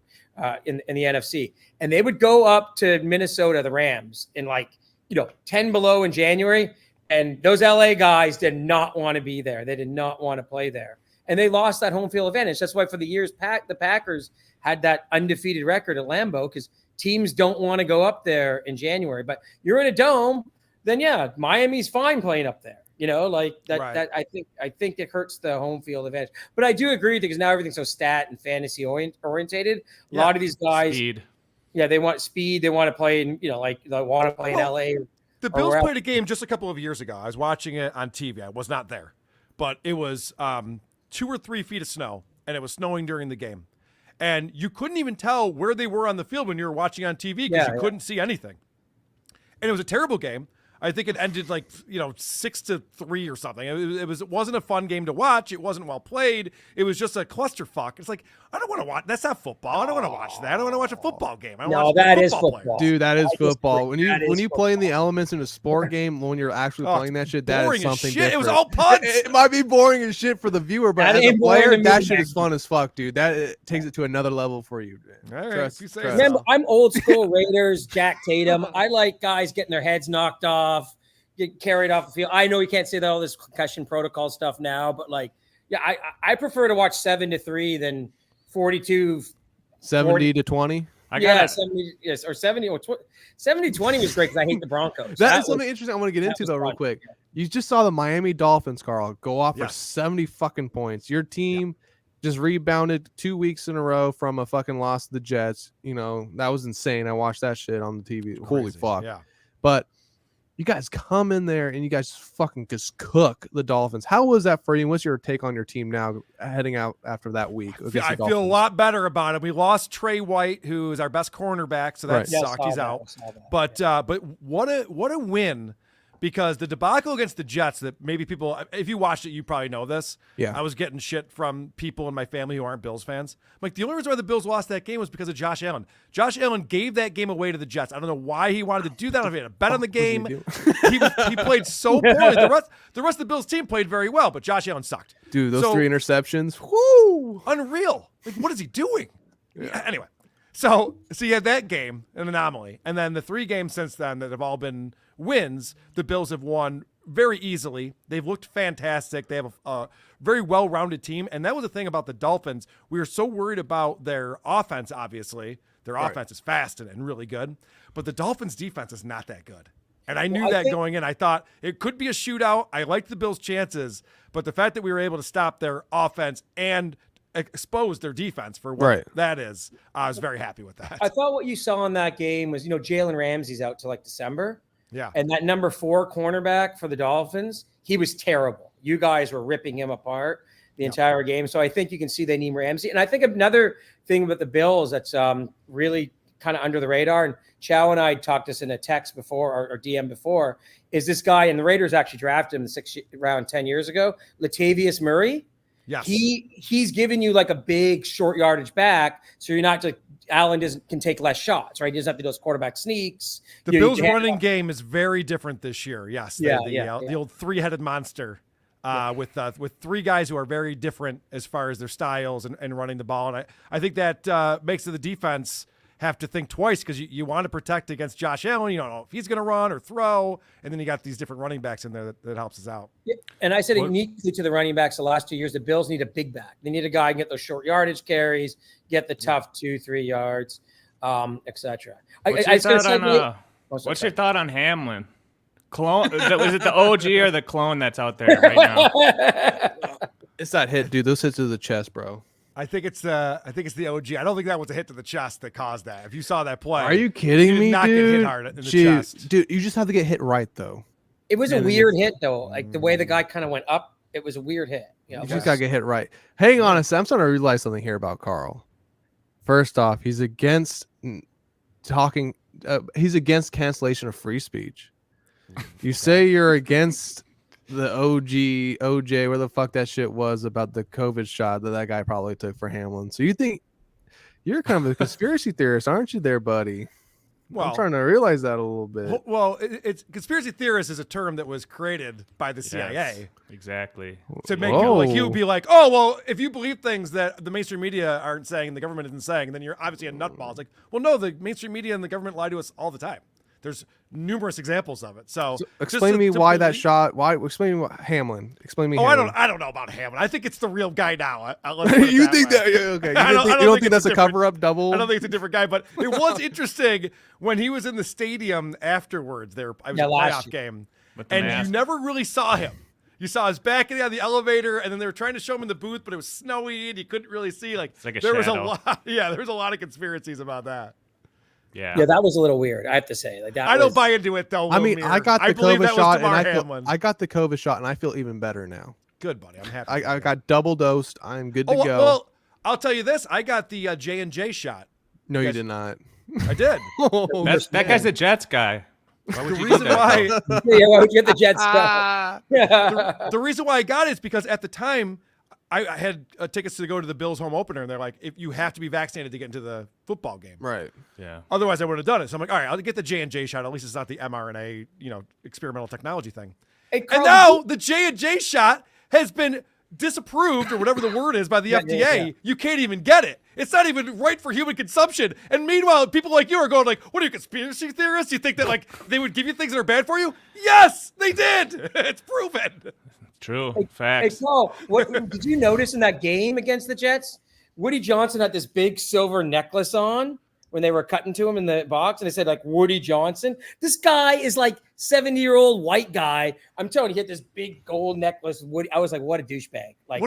in the NFC. And they would go up to Minnesota, the Rams, in 10 below in January. And those LA guys did not want to be there. They did not want to play there. And they lost that home field advantage. That's why for the years, the Packers had that undefeated record at Lambeau, because teams don't want to go up there in January. But you're in a dome, then yeah, Miami's fine playing up there. You know, like that. Right. That I think it hurts the home field advantage. But I do agree because now everything's so stat and fantasy orientated. A lot of these guys, they want speed. They want to play in, they want to play in LA. The Bills played a game just a couple of years ago. I was watching it on TV. I was not there, but it was 2 or 3 feet of snow, and it was snowing during the game. And you couldn't even tell where they were on the field when you were watching on TV because you couldn't see anything. And it was a terrible game. I think it ended 6-3 or something. It wasn't a fun game to watch. It wasn't well played. It was just a clusterfuck. It's like, I don't want to watch. That's not football. I don't want to watch that. I don't want to watch a football game. That is football. Dude, that is football. When you play in the elements in a sport game, when you're actually playing that shit, that is something different. It was all punts. It might be boring as shit for the viewer, but as a player, that shit is fun as fuck, dude. That takes it to another level for you. All right, remember, I'm old school Raiders, Jack Tatum. I like guys getting their heads knocked off, get carried off the field. I know you can't say that all this concussion protocol stuff now, but I prefer to watch 7-3 than 42, 70-20. Yeah, 70, yes, or 70 or 70-20 was great because I hate the Broncos. That's something interesting I want to get into though, real quick. You just saw the Miami Dolphins, Carl, go off for 70 fucking points. Your team just rebounded 2 weeks in a row from a fucking loss to the Jets. That was insane. I watched that shit on the TV. Crazy. Holy fuck. Yeah. But you guys come in there and you guys fucking just cook the Dolphins. How was that for you? What's your take on your team now heading out after that week? I feel a lot better about it. We lost Trey White, who is our best cornerback, so that sucked. He's out. But what a win, because the debacle against the Jets that maybe people, if you watched it, you probably know this. Yeah. I was getting shit from people in my family who aren't Bills fans. I'm like, the only reason why the Bills lost that game was because of Josh Allen. Josh Allen gave that game away to the Jets. I don't know why he wanted to do that. I had a bet on the game. He played so poorly. The rest of the Bills team played very well, but Josh Allen sucked. Dude, those 3 interceptions. Whoo! Unreal. Like, what is he doing? Yeah. Anyway, so you had that game, an anomaly. And then the 3 games since then that have all been wins, the Bills have won very easily. They've looked fantastic. They have a very well-rounded team. And that was the thing about the Dolphins. We were so worried about their offense, obviously. Their offense is fast and really good. But the Dolphins' defense is not that good. And I knew that going in. I thought it could be a shootout. I liked the Bills' chances. But the fact that we were able to stop their offense and expose their defense for what that is, I was very happy with that. I thought what you saw in that game was, Jalen Ramsey's out till December. Yeah. And that number 4 cornerback for the Dolphins, he was terrible. You guys were ripping him apart the entire game. So I think you can see they need Ramsey. And I think another thing about the Bills that's really kind of under the radar, and Chow and I talked this in a text before or DM before, is this guy, and the Raiders actually drafted him in the 6th round 10 years ago, Latavius Murray. Yes. He's giving you like a big short yardage back, so you're not just Allen can take less shots, right? He doesn't have to do those quarterback sneaks. The Bills' running game is very different this year. Yes, the old 3-headed monster with 3 guys who are very different as far as their styles and running the ball. And I think that makes the defense have to think twice because you want to protect against Josh Allen. You don't know if he's going to run or throw, and then you got these different running backs in there that helps us out. Yeah. And I said uniquely to the running backs the last 2 years, the Bills need a big back. They need a guy who can get those short yardage carries, get the tough 2-3 yards, etc. What's your thought on Hamlin? Clone? Was it the OG or the clone that's out there right now? It's that hit, dude. Those hits to the chest, bro. I think it's the OG. I don't think that was a hit to the chest that caused that. If you saw that play, are you kidding me, not dude? Get hit hard in the chest, dude. You just have to get hit right, though. It was a weird hit, though. Like the way the guy kind of went up, it was a weird hit. You just gotta get hit right. Hang on a second. I'm starting to realize something here about Carl. First off, he's against talking. He's against cancellation of free speech. You say you're against the OJ, where the fuck that shit was about the COVID shot that guy probably took for Hamlin. So you think you're kind of a conspiracy theorist, aren't you there, buddy? Well, I'm trying to realize that a little bit. Well, it's conspiracy theorist is a term that was created by the CIA. Yes, exactly. To make you like, he would be like, oh, well, if you believe things that the mainstream media aren't saying, the government isn't saying, then you're obviously a nutball. It's like, well, no, the mainstream media and the government lie to us all the time. There's numerous examples of it. So explain to me why that shot. Explain me what Hamlin. Explain me. Oh, Hamlin. I don't know about Hamlin. I think it's the real guy now. You think that? Yeah, okay. You don't think that's a cover-up double? I don't think it's a different guy, but it was interesting when he was in the stadium afterwards. It was a playoff game, and you never really saw him. You saw his back on the elevator, and then they were trying to show him in the booth, but it was snowy, and you couldn't really see. It's like there was shadow. a lot. Yeah, there was a lot of conspiracies about that. Yeah, that was a little weird. I have to say, like that. I don't buy into it though. I mean, I got the COVID shot, and I got the COVID shot, and I feel even better now. Good, buddy. I'm happy. I got double dosed. I'm good to go. Well, I'll tell you this. I got the J&J shot. No, you did not. I did. That guy's a Jets guy. The reason why why would you get the Jets stuff? the reason why I got it is because at the time I had tickets to go to the Bills home opener, and they're like, if you have to be vaccinated to get into the football game. Right. Yeah. Otherwise, I would have done it. So I'm like, all right, I'll get the J&J shot. At least it's not the mRNA, experimental technology thing. Hey, Carl, and now the J&J shot has been disapproved, or whatever the word is, by the FDA. Yeah. You can't even get it. It's not even right for human consumption. And meanwhile, people like you are going like, what are you, conspiracy theorists? You think that like they would give you things that are bad for you? Yes, they did. It's proven. True. Facts. Hey, Paul, what did you notice in that game against the Jets? Woody Johnson had this big silver necklace on when they were cutting to him in the box, and they said like Woody Johnson. This guy is like 70-year-old white guy. I'm telling you, he had this big gold necklace. Woody, I was like, what a douchebag! Like,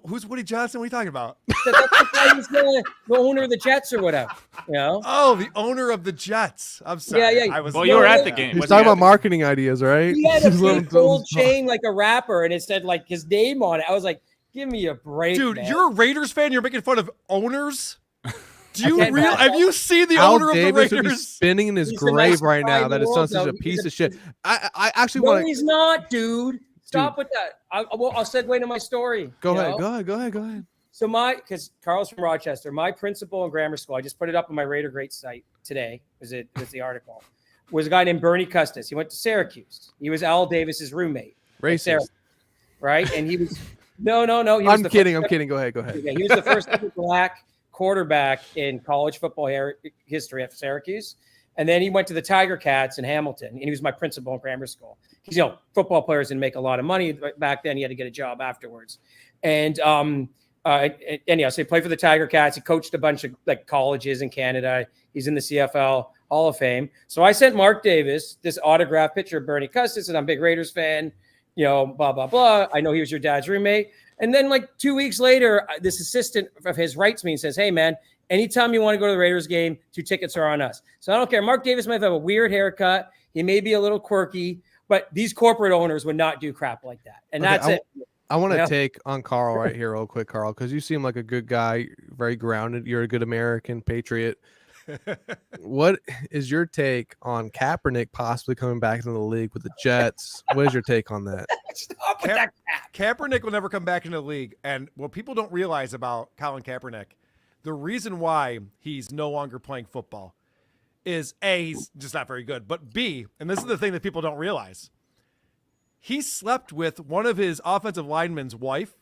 who's Woody Johnson? What are you talking about? That's the guy who's the owner of the Jets or whatever. Oh, the owner of the Jets. I'm sorry. Yeah. Well, you were at the game. He's talking about marketing ideas, right? He had a big gold chain like a rapper, and it said like his name on it. I was like, give me a break, dude. Man. You're a Raiders fan. You're making fun of owners. Have you seen the Al owner Davis of the Raiders? would be spinning in his grave right now. That is such a piece of shit. I actually want to. No, he's not, dude. Stop with that. I'll segue into my story. Go ahead. So because Carl's from Rochester, my principal in grammar school, I just put it up on my Raider Great site today. Was the article? Was a guy named Bernie Custis. He went to Syracuse. He was Al Davis's roommate. Racist, right? And he was no. I'm kidding. Go ahead. Okay, he was the first black quarterback in college football history at Syracuse. And then he went to the Tiger Cats in Hamilton, and he was my principal in grammar school. Because, football players didn't make a lot of money back then. You had to get a job afterwards. And anyhow, so he played for the Tiger Cats. He coached a bunch of colleges in Canada. He's in the CFL Hall of Fame. So I sent Mark Davis this autographed picture of Bernie Custis, and I'm a big Raiders fan, blah, blah, blah. I know he was your dad's roommate. And then like 2 weeks later, this assistant of his writes me and says, hey, man, anytime you want to go to the Raiders game, 2 tickets are on us. So I don't care. Mark Davis might have a weird haircut. He may be a little quirky, but these corporate owners would not do crap like that. And that's it. I want to take on Carl right here real quick, Carl, because you seem like a good guy, very grounded. You're a good American patriot. What is your take on Kaepernick possibly coming back into the league with the Jets? What is your take on that? Stop with that crap. Kaepernick will never come back into the league. And what people don't realize about Colin Kaepernick, the reason why he's no longer playing football is A, he's just not very good, but B, and this is the thing that people don't realize, he slept with one of his offensive linemen's wife.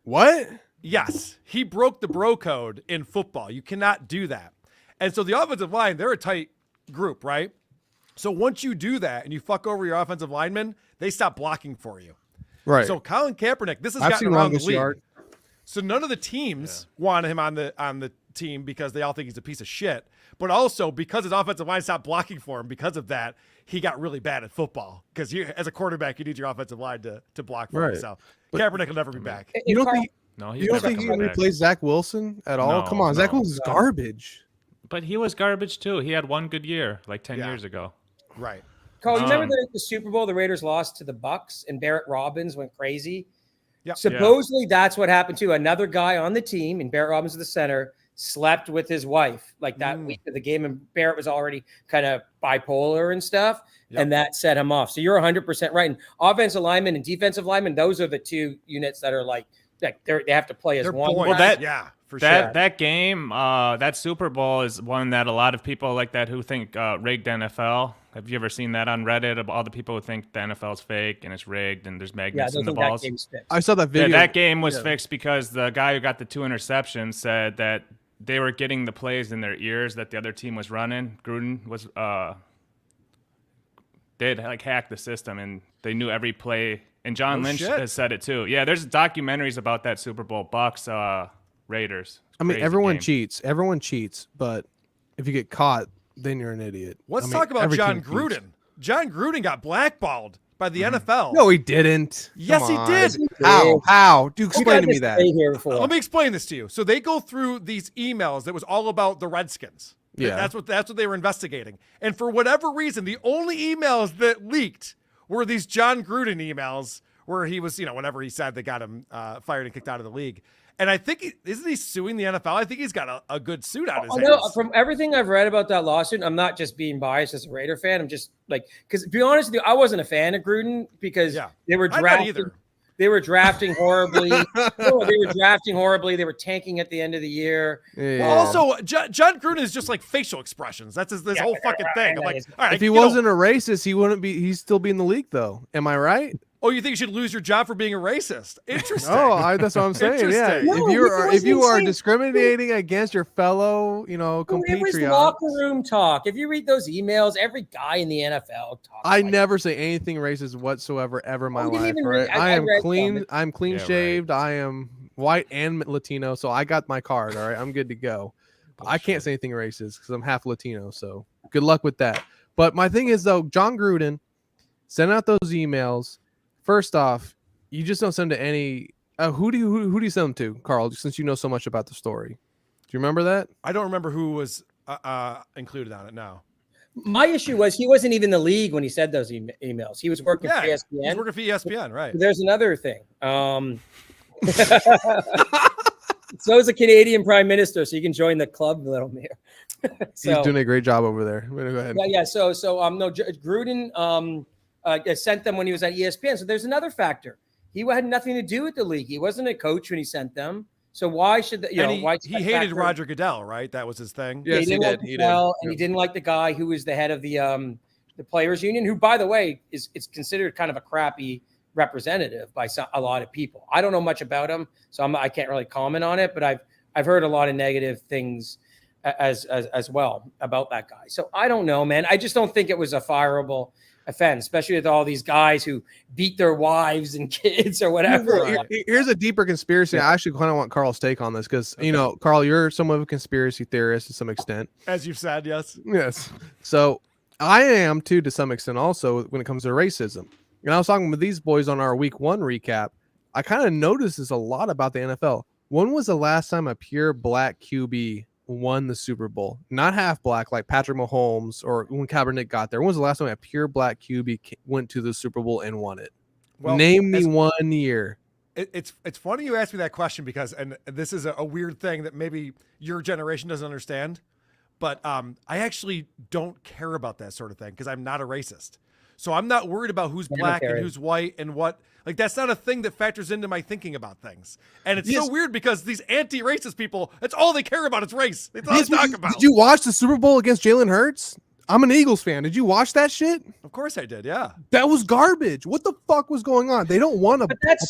What? Yes, he broke the bro code in football. You cannot do that. And so the offensive line, they're a tight group, right? So once you do that and you fuck over your offensive linemen, they stop blocking for you. Right. So Colin Kaepernick, this has gotten around the league. So none of the teams want him on the team because they all think he's a piece of shit. But also because his offensive line stopped blocking for him, because of that, he got really bad at football. Because as a quarterback, you need your offensive line to block for you. So Kaepernick will never be back. You don't think? No, You don't think he can replace Zach Wilson at all? No, Come on, Zach Wilson's garbage. But he was garbage too. He had one good year, like 10 years ago. Right. Carl, you remember the Super Bowl the Raiders lost to the Bucks and Barrett Robbins went crazy? Yeah. Supposedly that's what happened to another guy on the team, and Barrett Robbins was the center, slept with his wife like that week of the game, and Barrett was already kind of bipolar and stuff, and that set him off. So you're 100% right. And offensive linemen and defensive linemen, those are the two units that are like they have to play as one. Well, for sure. That game, that Super Bowl is one that a lot of people like that who think rigged NFL. Have you ever seen that on Reddit of all the people who think the NFL is fake and it's rigged and there's magnets in the balls? I saw that video. Yeah, that game was fixed because the guy who got the 2 interceptions said that they were getting the plays in their ears that the other team was running. Gruden was they'd like hacked the system and they knew every play. And John Lynch has said it too. Yeah, there's documentaries about that Super Bowl Bucks Raiders. I mean, everyone cheats. Everyone cheats, but if you get caught, then you're an idiot. Let's talk about John Gruden. John Gruden got blackballed by the NFL. No, he didn't. Yes, he did. How? Do explain to me that. Let me explain this to you. So they go through these emails that was all about the Redskins. Yeah. That's what they were investigating. And for whatever reason, the only emails that leaked were these John Gruden emails where he was, whenever he said they got him fired and kicked out of the league. And I think, isn't he suing the NFL? I think he's got a good suit out his hands. No, from everything I've read about that lawsuit, I'm not just being biased as a Raider fan. I'm just because to be honest with you, I wasn't a fan of Gruden because they were drafting. They were drafting horribly. They were drafting horribly. They were tanking at the end of the year. Yeah. Well, also, John Gruden is just like facial expressions. That's this whole fucking thing. I'm like, all right, if he wasn't a racist, he wouldn't be. He'd still be in the league, though. Am I right? Oh, you think you should lose your job for being a racist? Interesting. That's what I'm saying. Yeah, no, if you are discriminating against your fellow, compatriots. It was locker room talk. If you read those emails, every guy in the NFL talks. I never say anything racist whatsoever ever in my life. Right? I am clean. I'm clean shaved. Right. I am white and Latino, so I got my card. All right, I'm good to go. I can't say anything racist because I'm half Latino. So good luck with that. But my thing is though, John Gruden sent out those emails. First off, you just don't send to any. Who do you send them to, Carl? Since you know so much about the story, do you remember that? I don't remember who was included on it. No. My issue was he wasn't even in the league when he said those emails. He was working for ESPN. He was working for ESPN, right? There's another thing. So is a Canadian Prime Minister, so you can join the club, Lil Mir. He's doing a great job over there. Go ahead. Yeah. So no, Gruden. Sent them when he was at ESPN. So there's another factor. He had nothing to do with the league. He wasn't a coach when he sent them. So why should he hated Roger Goodell, right? That was his thing. Yes, he did. And he didn't like the guy who was the head of the players union, who, by the way, is considered kind of a crappy representative by a lot of people. I don't know much about him, so I can't really comment on it. But I've heard a lot of negative things as well about that guy. So I don't know, man. I just don't think it was a fireable offense, especially with all these guys who beat their wives and kids or whatever. Here's a deeper conspiracy. I actually kind of want Carl's take on this because, Carl, you're somewhat of a conspiracy theorist to some extent. As you've said, yes. Yes. So I am, too, to some extent also when it comes to racism. And I was talking with these boys on our week 1 recap. I kind of noticed this a lot about the NFL. When was the last time a pure black QB won the Super Bowl? Not half black like Patrick Mahomes or when Kaepernick got there. When was the last time a pure black QB went to the Super Bowl and won it? Well, name me 1 year. It's funny you asked me that question because, and this is a weird thing that maybe your generation doesn't understand, but I actually don't care about that sort of thing because I'm not a racist. So I'm not worried about who's black and who's white and what. Like, that's not a thing that factors into my thinking about things. And it's so weird because these anti-racist people, that's all they care about is race. That's all they talk about. Did you watch the Super Bowl against Jalen Hurts? I'm an Eagles fan. Did you watch that shit? Of course I did, yeah. That was garbage. What the fuck was going on? They don't want a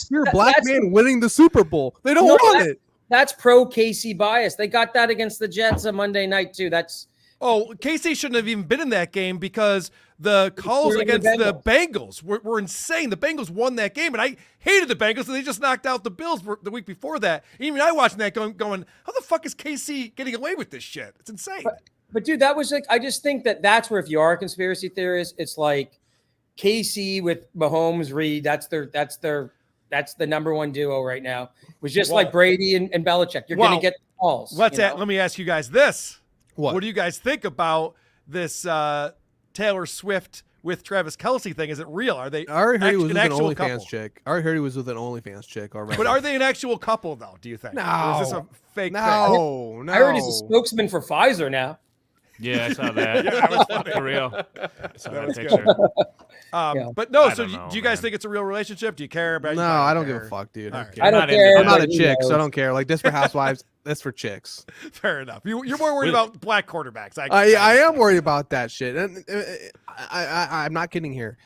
pure black man winning the Super Bowl. They don't want it. That's pro KC bias. They got that against the Jets on Monday night, too. KC shouldn't have even been in that game because the calls against the Bengals were insane. The Bengals won that game, and I hated the Bengals, and they just knocked out the Bills the week before that. Even I watching that going, how the fuck is KC getting away with this shit? It's insane. But dude, that was like, I just think that's where, if you are a conspiracy theorist, it's like KC with Mahomes, Reed. That's the number one duo right now. It was just like Brady and Belichick. You're going to get calls. Let me ask you guys this. What do you guys think about this Taylor Swift with Travis Kelce thing? Is it real? Are they? I already heard he was with an OnlyFans chick. I already heard he was with an OnlyFans chick already. But are they an actual couple though? Do you think? No. Or is this a fake thing? No. I heard he's a spokesman for Pfizer now. Yeah, I saw that. Yeah, that was funny. For real. I saw that picture. But no, so do you guys think it's a real relationship? Do you care about it? No, I don't give a fuck, dude. I don't care. I'm not a chick, so I don't care. Like, this for housewives, that's for chicks. Fair enough. You're more worried about black quarterbacks. I am worried about that shit. And I'm not kidding here.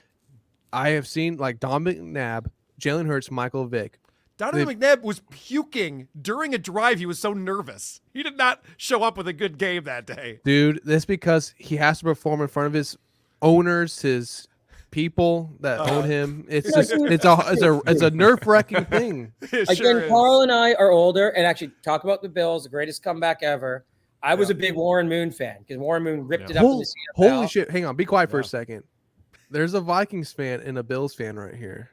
I have seen, like, Dominic McNabb, Jalen Hurts, Michael Vick. Donovan McNabb was puking during a drive. He was so nervous. He did not show up with a good game that day. Dude, that's because he has to perform in front of his owners, his people that own him. It's just it's a nerve-wracking thing. Again, Carl and I are older, and actually talk about the Bills, the greatest comeback ever. I was a big Warren Moon fan because Warren Moon ripped it up in the CFL. Holy shit. Hang on. Be quiet for a second. There's a Vikings fan and a Bills fan right here.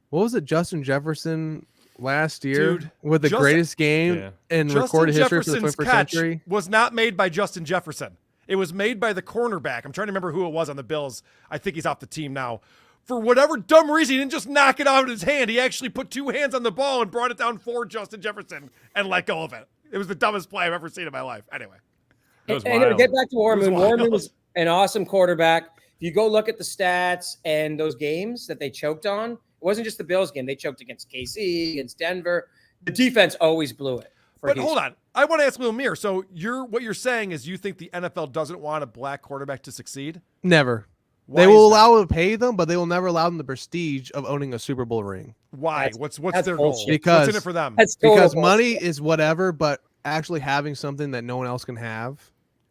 What was it, Justin Jefferson last year with the greatest game in recorded history for the 21st century? Was not made by Justin Jefferson. It was made by the cornerback. I'm trying to remember who it was on the Bills. I think he's off the team now. For whatever dumb reason, he didn't just knock it out of his hand. He actually put two hands on the ball and brought it down for Justin Jefferson and let go of it. It was the dumbest play I've ever seen in my life. Anyway. And get back to Warren Moon. Warren Moon was an awesome quarterback. If you go look at the stats and those games that they choked on, it wasn't just the Bills game. They choked against KC, against Denver. The defense always blew it. But hold on. I want to ask Lil Mir. So what you're saying is you think the NFL doesn't want a black quarterback to succeed? Never. They will allow to pay them, but they will never allow them the prestige of owning a Super Bowl ring. Why? What's their goal? Because what's in it for them? Because money is whatever, but actually having something that no one else can have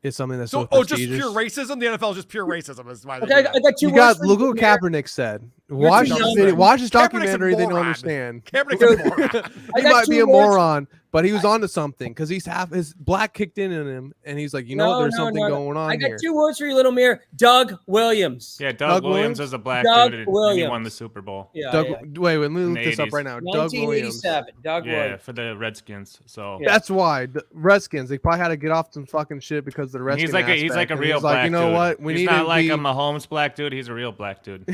is something that's so prestigious. Just pure racism? The NFL is just pure racism. Is why I got two words. Look what Kaepernick said. Watch this video. Watch this documentary. They don't understand. Kaepernick's a moron. He might be a moron, but he was onto something because he's his black kicked in him, and he's like, there's something going on here. I got two words for you, Little Mir. Doug Williams. Yeah, Doug Williams is a black dude, and he won the Super Bowl. Yeah, Wait, let me look this up right now. Doug Williams. Doug Williams. For the Redskins. So that's why the Redskins. They probably had to get off some fucking shit because of the Redskins. He's like a real black dude. You know what? He's not like a Mahomes black dude. He's a real black dude.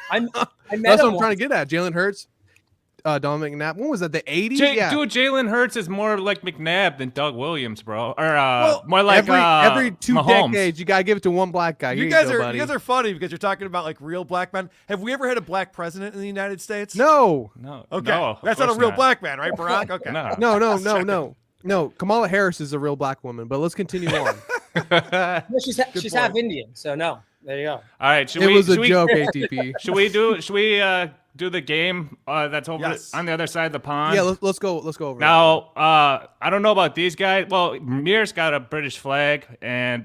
That's what I'm trying to get at. Jalen Hurts, Dominic McNabb. When was that? The 80s? Dude, Jalen Hurts is more like McNabb than Doug Williams, bro. Or more like every 2 Mahomes. decades, you gotta give it to one black guy. You guys are funny because you're talking about like real black men. Have we ever had a black president in the United States? No. Okay. No, that's not a real black man, right, Barack? Okay. No. Kamala Harris is a real black woman, but let's continue on. She's half Indian, so no. There you go. All right, it was a joke, ATP. Should we do the game that's over on the other side of the pond? Yeah, let's go over now. I don't know about these guys. Well, Mir's got a British flag,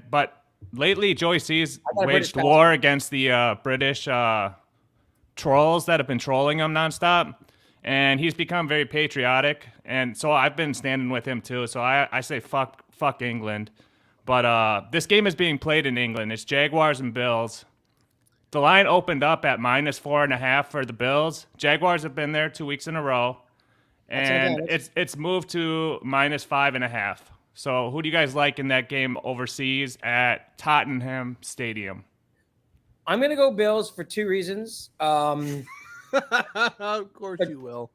but lately Joey C's waged war against the British trolls that have been trolling him nonstop, and he's become very patriotic, and so I've been standing with him too. So I say fuck England. But this game is being played in England. It's Jaguars and Bills. The line opened up at -4.5 for the Bills. Jaguars have been there 2 weeks in a row, and it's moved to -5.5. So who do you guys like in that game overseas at Tottenham Stadium? I'm gonna go Bills for 2 reasons. Of course you will.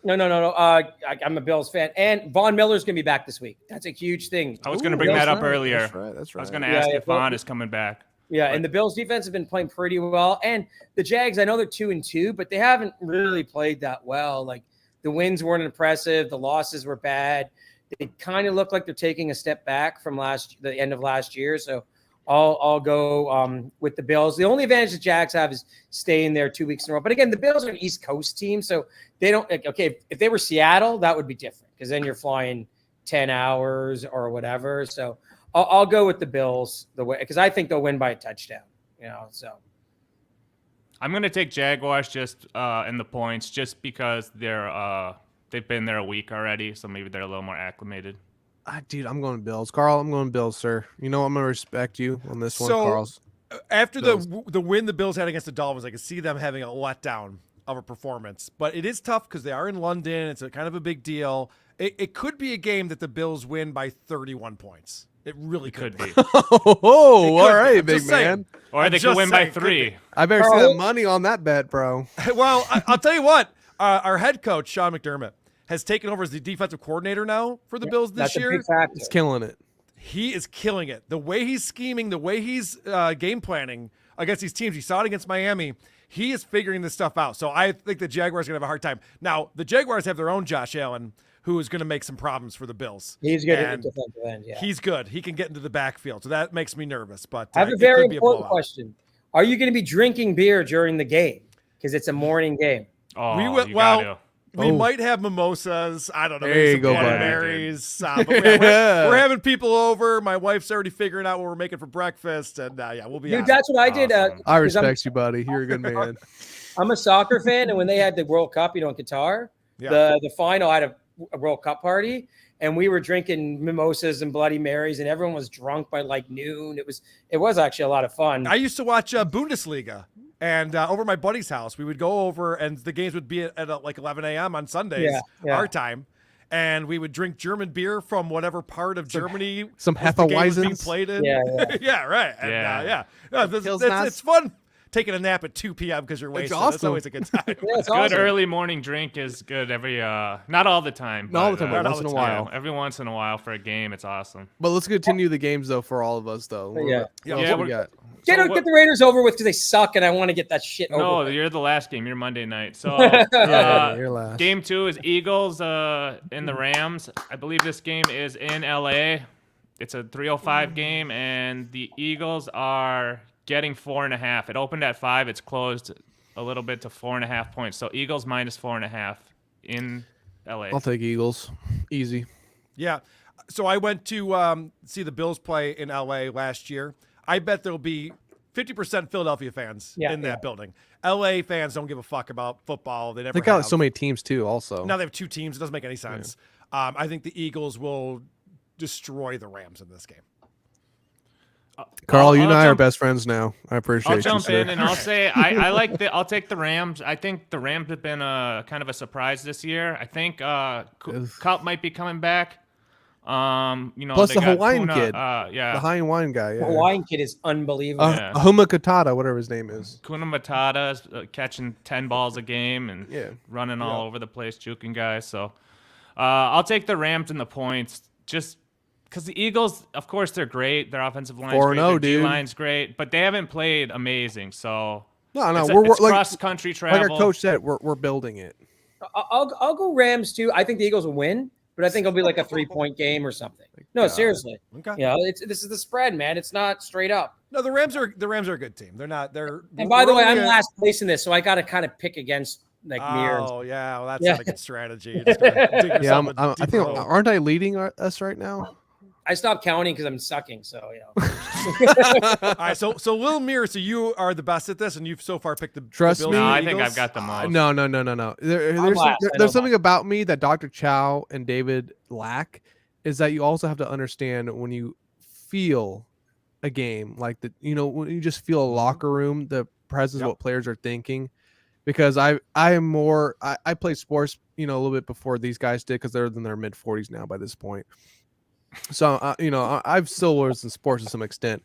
No. I'm a Bills fan, and Von Miller's gonna be back this week. That's a huge thing. I was going to bring that up earlier. That's right. That's right. I was going to ask if Von is coming back. Yeah, and the Bills defense has been playing pretty well. And the Jags, I know they're 2-2, but they haven't really played that well. Like the wins weren't impressive, the losses were bad. They kind of look like they're taking a step back from the end of last year. So I'll go with the Bills. The only advantage the Jags have is staying there 2 weeks in a row. But again, the Bills are an East Coast team, so they don't. Okay, if they were Seattle, that would be different because then you're flying 10 hours or whatever. So I'll go with the Bills because I think they'll win by a touchdown. So I'm going to take Jaguars just in the points, just because they've been there a week already, so maybe they're a little more acclimated. Dude, I'm going Bills. Carl, I'm going Bills, sir. I'm going to respect you on this one, Carl's. After the win the Bills had against the Dolphins, I could see them having a letdown of a performance. But it is tough because they are in London. It's kind of a big deal. It could be a game that the Bills win by 31 points. It really could be. All right, big man. Or they could win by 3. I better see that money on that bet, bro. Well, I'll tell you what. Our head coach, Sean McDermott, has taken over as the defensive coordinator now for the Bills this year. He's killing it. He is killing it. The way he's scheming, the way he's game planning against these teams. You saw it against Miami. He is figuring this stuff out. So I think the Jaguars are going to have a hard time. Now, the Jaguars have their own Josh Allen, who is going to make some problems for the Bills. He's good at the defensive end, yeah. He's good. He can get into the backfield. So that makes me nervous. But I have a very important question. Are you going to be drinking beer during the game? Because it's a morning game. Oh, we might have mimosas. I don't know. There you go, Bloody Marys. But we're having people over. My wife's already figuring out what we're making for breakfast. And we'll be Dude, that's what I did. I respect you, buddy. You're a good man. I'm a soccer fan. And when they had the World Cup, in Qatar, the final had a World Cup party. And we were drinking mimosas and Bloody Marys. And everyone was drunk by like noon. It was actually a lot of fun. I used to watch Bundesliga. And over at my buddy's house, we would go over, and the games would be at like 11 a.m. on Sundays, our time. And we would drink German beer from whatever part of Germany some Hefeweizen being played in. Yeah, right. And, it's fun taking a nap at 2 p.m. because you're wasted. Awesome. That's always a good time. It's good early morning drink is good every not all the time. Not all the time, but once in a while. Every once in a while for a game, it's awesome. But let's continue the games though for all of us though. What we got? Get the Raiders over with because they suck, and I want to get that shit over. No, you're the last game. You're Monday night. So you're last. Game 2 is Eagles in the Rams. I believe this game is in LA. It's a 3:05 game, and the Eagles are getting 4.5. It opened at 5. It's closed a little bit to 4.5 points. So Eagles -4.5 in LA. I'll take Eagles. Easy. Yeah. So I went to see the Bills play in LA last year. I bet there'll be 50% Philadelphia fans in that building. LA fans don't give a fuck about football. They never got so many teams too also. Now they have 2 teams. It doesn't make any sense. Yeah. I think the Eagles will destroy the Rams in this game. Carl, you and I are best friends now. I appreciate you. I'll jump in and I'll say I'll take the Rams. I think the Rams have been kind of a surprise this year. I think Cup might be coming back. Plus the Hawaiian kid. The Hawaiian guy. Yeah. The Hawaiian kid is unbelievable. Ahuma Katada, whatever his name is. Kuna Matata is catching 10 balls a game and running all over the place, juking guys. So I'll take the Rams and the points just because the Eagles, of course, they're great. Their offensive line's great. Their D-line's great, but they haven't played amazing. So we're cross-country travel. Like our coach said, we're building it. I'll go Rams too. I think the Eagles will win. But I think it'll be like a 3-point game or something. No, seriously. Okay. This is the spread, man. It's not straight up. No, the Rams are a good team. They're not. And by the way, I'm last place in this, so I got to kind of pick against Mir. Oh yeah, well, that's not a good strategy. I think aren't I leading us right now? I stopped counting because I'm sucking. So All right, so Lil Mir, so you are the best at this, and you've so far picked the Trust the me. No, I think I've got the most. No. There's something about me that Dr. Chow and David lack, is that you also have to understand when you feel a game like when you just feel a locker room, the presses what players are thinking, because I play sports, a little bit before these guys did, because they're in their mid 40s now by this point. So I've still was in sports to some extent.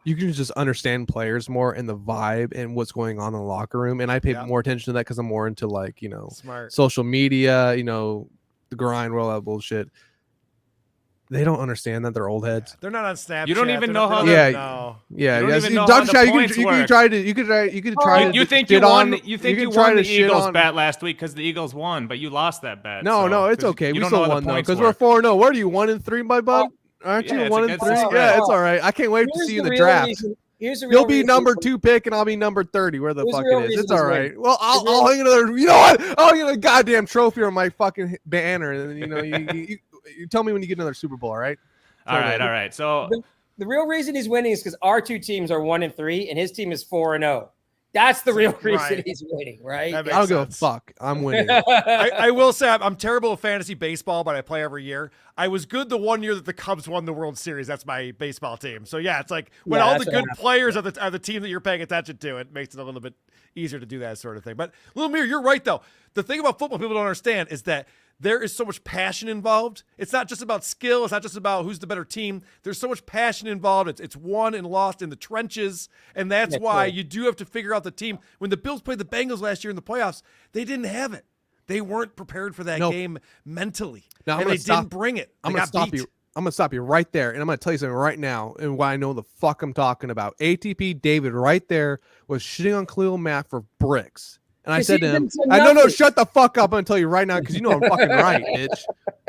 You can just understand players more and the vibe and what's going on in the locker room, and I pay more attention to that because I'm more into Smart. social media, the grind, all that bullshit. They don't understand that they're old heads. They're not on Snapchat. You don't even know how. Yeah. No. Yeah, You don't even know Dr. how Chow, the you points could work. try to. You think you won? You think you won the Eagles bet last week because the Eagles won, but you lost that bet. No, it's okay. We still won though, because we're 4-0. What are you, 1-3, my bud? Aren't you 1-3? Yeah, it's all right. I can't wait to see you in the draft. You'll be number 2 pick, and I'll be number 30. Where the fuck it is? It's all right. Well, I'll hang another. You know what? I'll hang a goddamn trophy on my fucking banner, and then you tell me when you get another Super Bowl. All right. All right. So the real reason he's winning is because our 2 teams are 1-3, and his team is 4-0. That's the real reason he's winning, right? I don't give a fuck. I'm winning. I will say I'm terrible at fantasy baseball, but I play every year. I was good the one year that the Cubs won the World Series. That's my baseball team. So yeah, it's like when all the good players are the team that you're paying attention to, it makes it a little bit easier to do that sort of thing. But Lil Mir, you're right though. The thing about football people don't understand is that there is so much passion involved. It's not just about skill. It's not just about who's the better team. There's so much passion involved. It's won and lost in the trenches, and that's why you do have to figure out the team. When the Bills played the Bengals last year in the playoffs, they didn't have it. They weren't prepared for that game mentally, and they didn't bring it. I'm gonna stop you. I'm gonna stop you right there, and I'm gonna tell you something right now, and why I know the fuck I'm talking about. ATP David right there was shitting on Khalil Mack for bricks. And I said to him, no, shut the fuck up. I'm going to tell you right now, because I'm fucking right, bitch.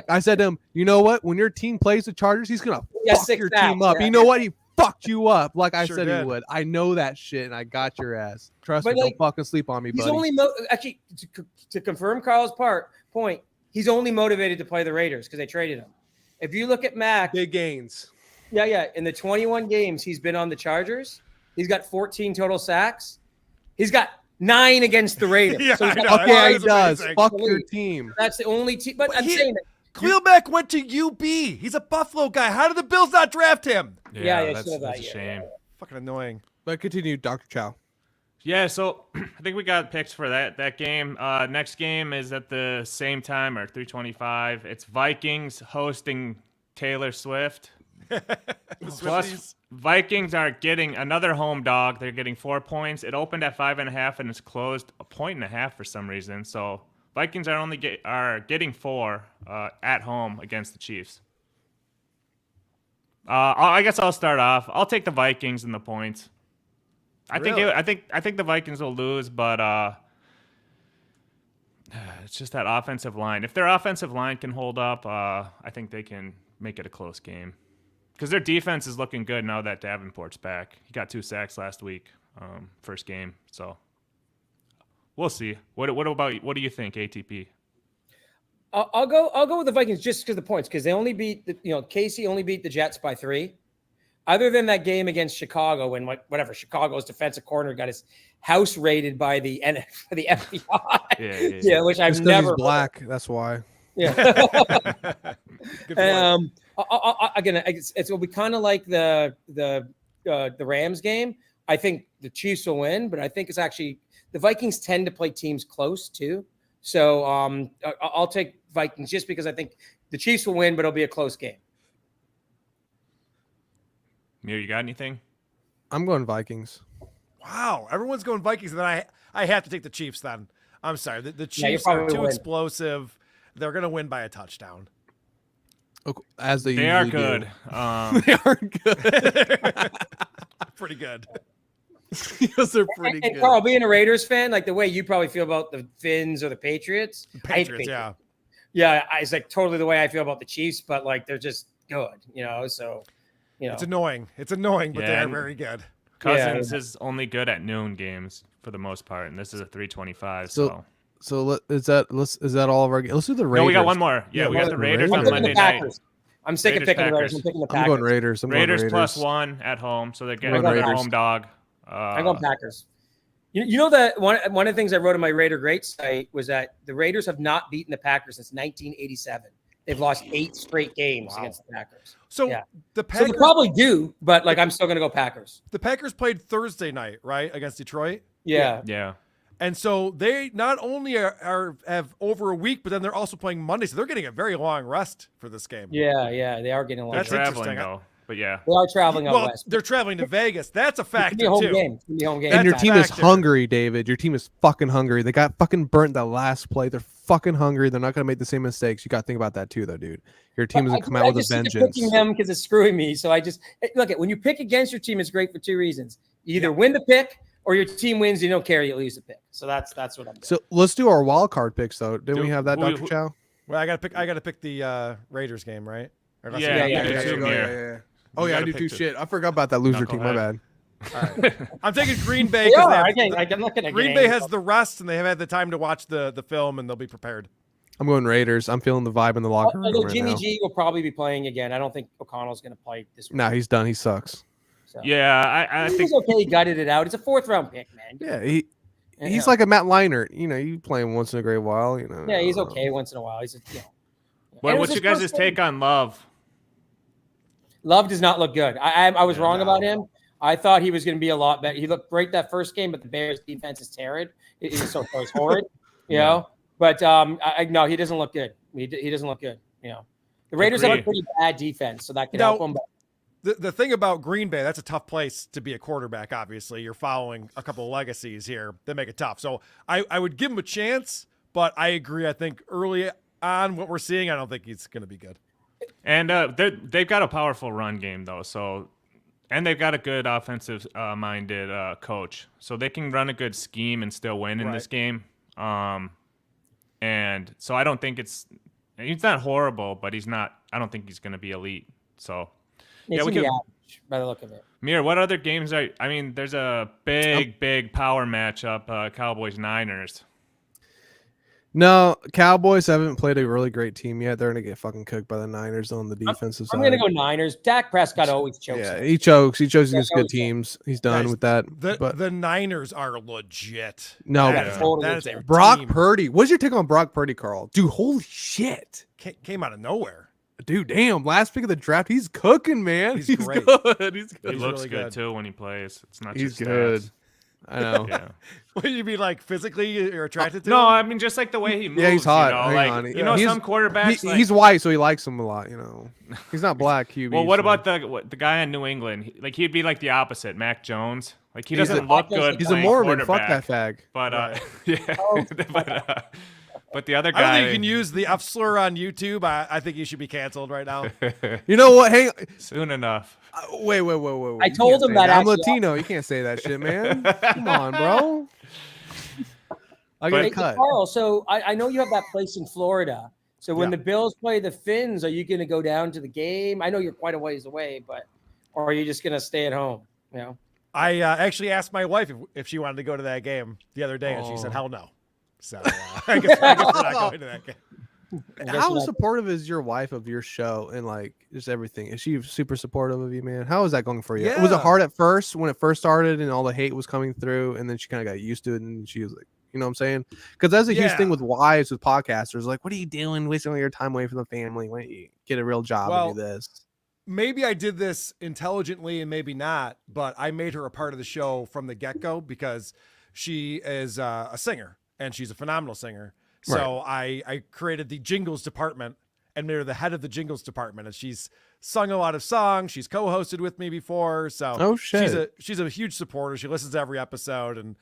I said to him, you know what? When your team plays the Chargers, he's going to fuck your team up. You know what? He fucked you up like I said he would. I know that shit, and I got your ass. Trust me, don't fucking sleep on me, buddy. He's only actually, to confirm Carl's point, he's only motivated to play the Raiders because they traded him. If you look at Mac. Big gains. Yeah. In the 21 games he's been on the Chargers, he's got 14 total sacks. He's got 9 against the Raiders. He does. Fuck your team. That's the only team. But I'm saying that Khalil Mack went to UB. He's a Buffalo guy. How did the Bills not draft him? Yeah, that's a shame. Fucking annoying. But continue, Dr. Chow. Yeah, so I think we got picks for that game. Next game is at the same time, or 3:25. It's Vikings hosting Taylor Swift. Plus, Vikings are getting another home dog. They're getting 4 points. It opened at 5.5 and it's closed 1.5 for some reason. So Vikings are getting 4 at home against the Chiefs. I guess I'll start off. I'll take the Vikings and the points. I think the Vikings will lose, but it's just that offensive line. If their offensive line can hold up, I think they can make it a close game. Because their defense is looking good now that Davenport's back. He got 2 sacks last week, first game. So we'll see. What about you? What do you think, ATP? I'll go with the Vikings just because of the points. Because they only beat Casey only beat the Jets by 3. Other than that game against Chicago, when Chicago's defensive corner got his house raided by the FBI. Yeah, which I've never. He's black. That's why. Yeah. Again, it'll be kind of like the Rams game. I think the Chiefs will win, but I think it's actually the Vikings tend to play teams close too. So I'll take Vikings just because I think the Chiefs will win, but it'll be a close game. Mir, you got anything? I'm going Vikings. Wow, everyone's going Vikings, and then I have to take the Chiefs. Then I'm sorry, the Chiefs are too explosive. They're going to win by a touchdown. As they are good. They are good. Pretty good. Those are pretty good. And Carl, being a Raiders fan, like the way you probably feel about the Finns or the Patriots. Patriots. Yeah, it's like totally the way I feel about the Chiefs, but like they're just good, so. It's annoying. It's annoying, but they are very good. Cousins is only good at noon games for the most part, and this is a 3:25. So is that all of our games? Let's do the Raiders. No, we got one more. Yeah, we got the Raiders on Monday night. I'm sick of picking the Raiders. I'm picking the Packers. I'm going Raiders. Raiders +1 at home, so they're getting a home dog. I'm going Packers. You know that one of the things I wrote on my Raider Great site was that the Raiders have not beaten the Packers since 1987. They've lost 8 straight games against the Packers. So the Packers, so they probably do, but like I'm still going to go Packers. The Packers played Thursday night, right, against Detroit? Yeah. Yeah. And so they not only have over a week, but then they're also playing Monday, so they're getting a very long rest for this game. Yeah, they are getting a lot. They're That's traveling interesting. though. But yeah. They are traveling out Well, west. they're traveling to Vegas. That's a It's gonna factor be a home too. game. It's gonna be a home game. And your That's a team is factor. hungry, David. Your team is fucking hungry. They got fucking burnt that last play. They're fucking hungry. They're not going to make the same mistakes. You got to think about that too, though, dude. Your team is going to come out with a vengeance. Picking them because it's screwing me. So I just look at when you pick against your team, it's great for two reasons. You either win the pick or your team wins. You don't care. You lose the pick. So that's what I'm doing. So let's do our wild card picks, though. Didn't we have that, who- Dr. Chow? Well, I gotta pick the Raiders game, right? Or not- Yeah, yeah, you yeah, do, yeah, Mir. Oh, yeah, I gotta do pick too. two. Shit. I forgot about that loser team. My Knucklehead. bad. I'm taking Green Bay They because are. I'm not gonna Green Bay has the rest and they have had the time to watch the film and they'll be prepared. I'm going Raiders. I'm feeling the vibe in the locker room Although right Jimmy now. G will probably be playing again. I don't think O'Connell's going to play this week. No, he's done. He sucks. So. Yeah, I He think was okay. He gutted it out. It's a 4th round pick, man. Yeah, he's like a Matt Leinart. You know, you play him once in a great while. You know. Yeah, he's okay once in a while. He's And it what's was you his guys' first take game. on Love? Love does not look good. I was wrong no. about him. I thought he was going to be a lot better. He looked great that first game, but the Bears defense is terrible. It's so horrid, you know. But no, he doesn't look good. He doesn't look good. You know, the Raiders have a pretty bad defense, so that could help him. But The thing about Green Bay, that's a tough place to be a quarterback, obviously. You're following a couple of legacies here that make it tough. So I would give him a chance, but I agree. I think early on what we're seeing, I don't think he's going to be good. And they've got a powerful run game though, and they've got a good offensive minded coach, so they can run a good scheme and still win in this game. And so I don't think he's not horrible, but I don't think he's going to be elite. So it's we going to be could. average by the look of it. Mir, what other games there's a big power matchup, Cowboys Niners. No, Cowboys haven't played a really great team yet. They're going to get fucking cooked by the Niners on the defensive side. I'm going to go Niners. Dak Prescott always chokes. Yeah, he chokes. He chokes against good always teams. He's done Guys, with that. The Niners are legit. No, that is a Brock team. Purdy. What's your take on Brock Purdy, Carl? Dude, holy shit. Came out of nowhere. Dude, damn. Last pick of the draft. He's cooking, man. He's great. good. He's good. He looks really good good. too when he plays. It's not He's just good. stats. I know. Yeah. What do you mean, like physically you're attracted to No, him? I mean just like the way he moves. Yeah, he's hot. You know, Hang like on. you know, He's- some quarterbacks. He's white, so he likes him a lot, you know. He's not black, QB. well, what so- about the guy in New England? He'd be like the opposite, Mac Jones. Like he He's doesn't a- look good. He's a playing Mormon. Fuck quarterback, that fag. But yeah, but the other I don't guy. think you can use the F slur on YouTube. I think you should be canceled right now. You know what? Hang soon enough. Wait. I You told can't him say that I'm actually- Latino. You can't say that shit, man. Come on, bro. I got Hey, a cut. Carl, so I know you have that place in Florida. So when Yeah. the Bills play the Finns, are you going to go down to the game? I know you're quite a ways away, or are you just going to stay at home? You know. I actually asked my wife if she wanted to go to that game the other day, and she said, hell no. So I guess we're not going to that game. How supportive is your wife of your show and like just everything? Is she super supportive of you, man? How is that going for you? Was it Yeah. hard at first when it first started and all the hate was coming through, and then she kind of got used to it, and she was like, you know what I'm saying? Because that's a huge thing with wives, with podcasters. Like, what are you doing? Wasting all your time away from the family. Why don't you get a real job and do this? Maybe I did this intelligently and maybe not, but I made her a part of the show from the get-go because she is a singer and she's a phenomenal singer. So I created the jingles department and made her the head of the jingles department. And she's sung a lot of songs. She's co-hosted with me before. So she's a huge supporter. She listens to every episode and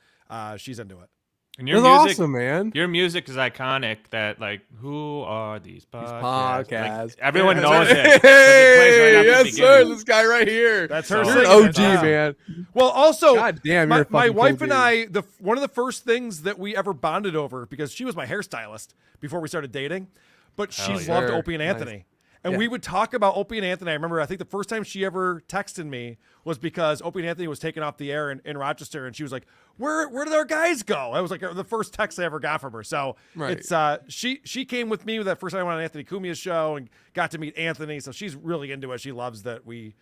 she's into it. And your That's music, awesome, man. Your music is iconic. That like, who are these podcasts? Podcasts. Like, everyone knows it. 'cause Hey, it plays right after the yes, sir. beginning. This guy right here. That's her So- You're an singing OG, it. man. Well, also, God damn, you're my a fucking wife cool and I, one of the first things that we ever bonded over, because she was my hairstylist before we started dating, but she Hell yeah. loved Sure. Opie and Anthony. Nice. And Yeah. we would talk about Opie and Anthony. I remember, I think the first time she ever texted me was because Opie and Anthony was taken off the air in Rochester, and she was like, "Where did our guys go?" That was like the first text I ever got from her. So it's she came with me that first time I went on Anthony Cumia's show and got to meet Anthony. So she's really into it. She loves that we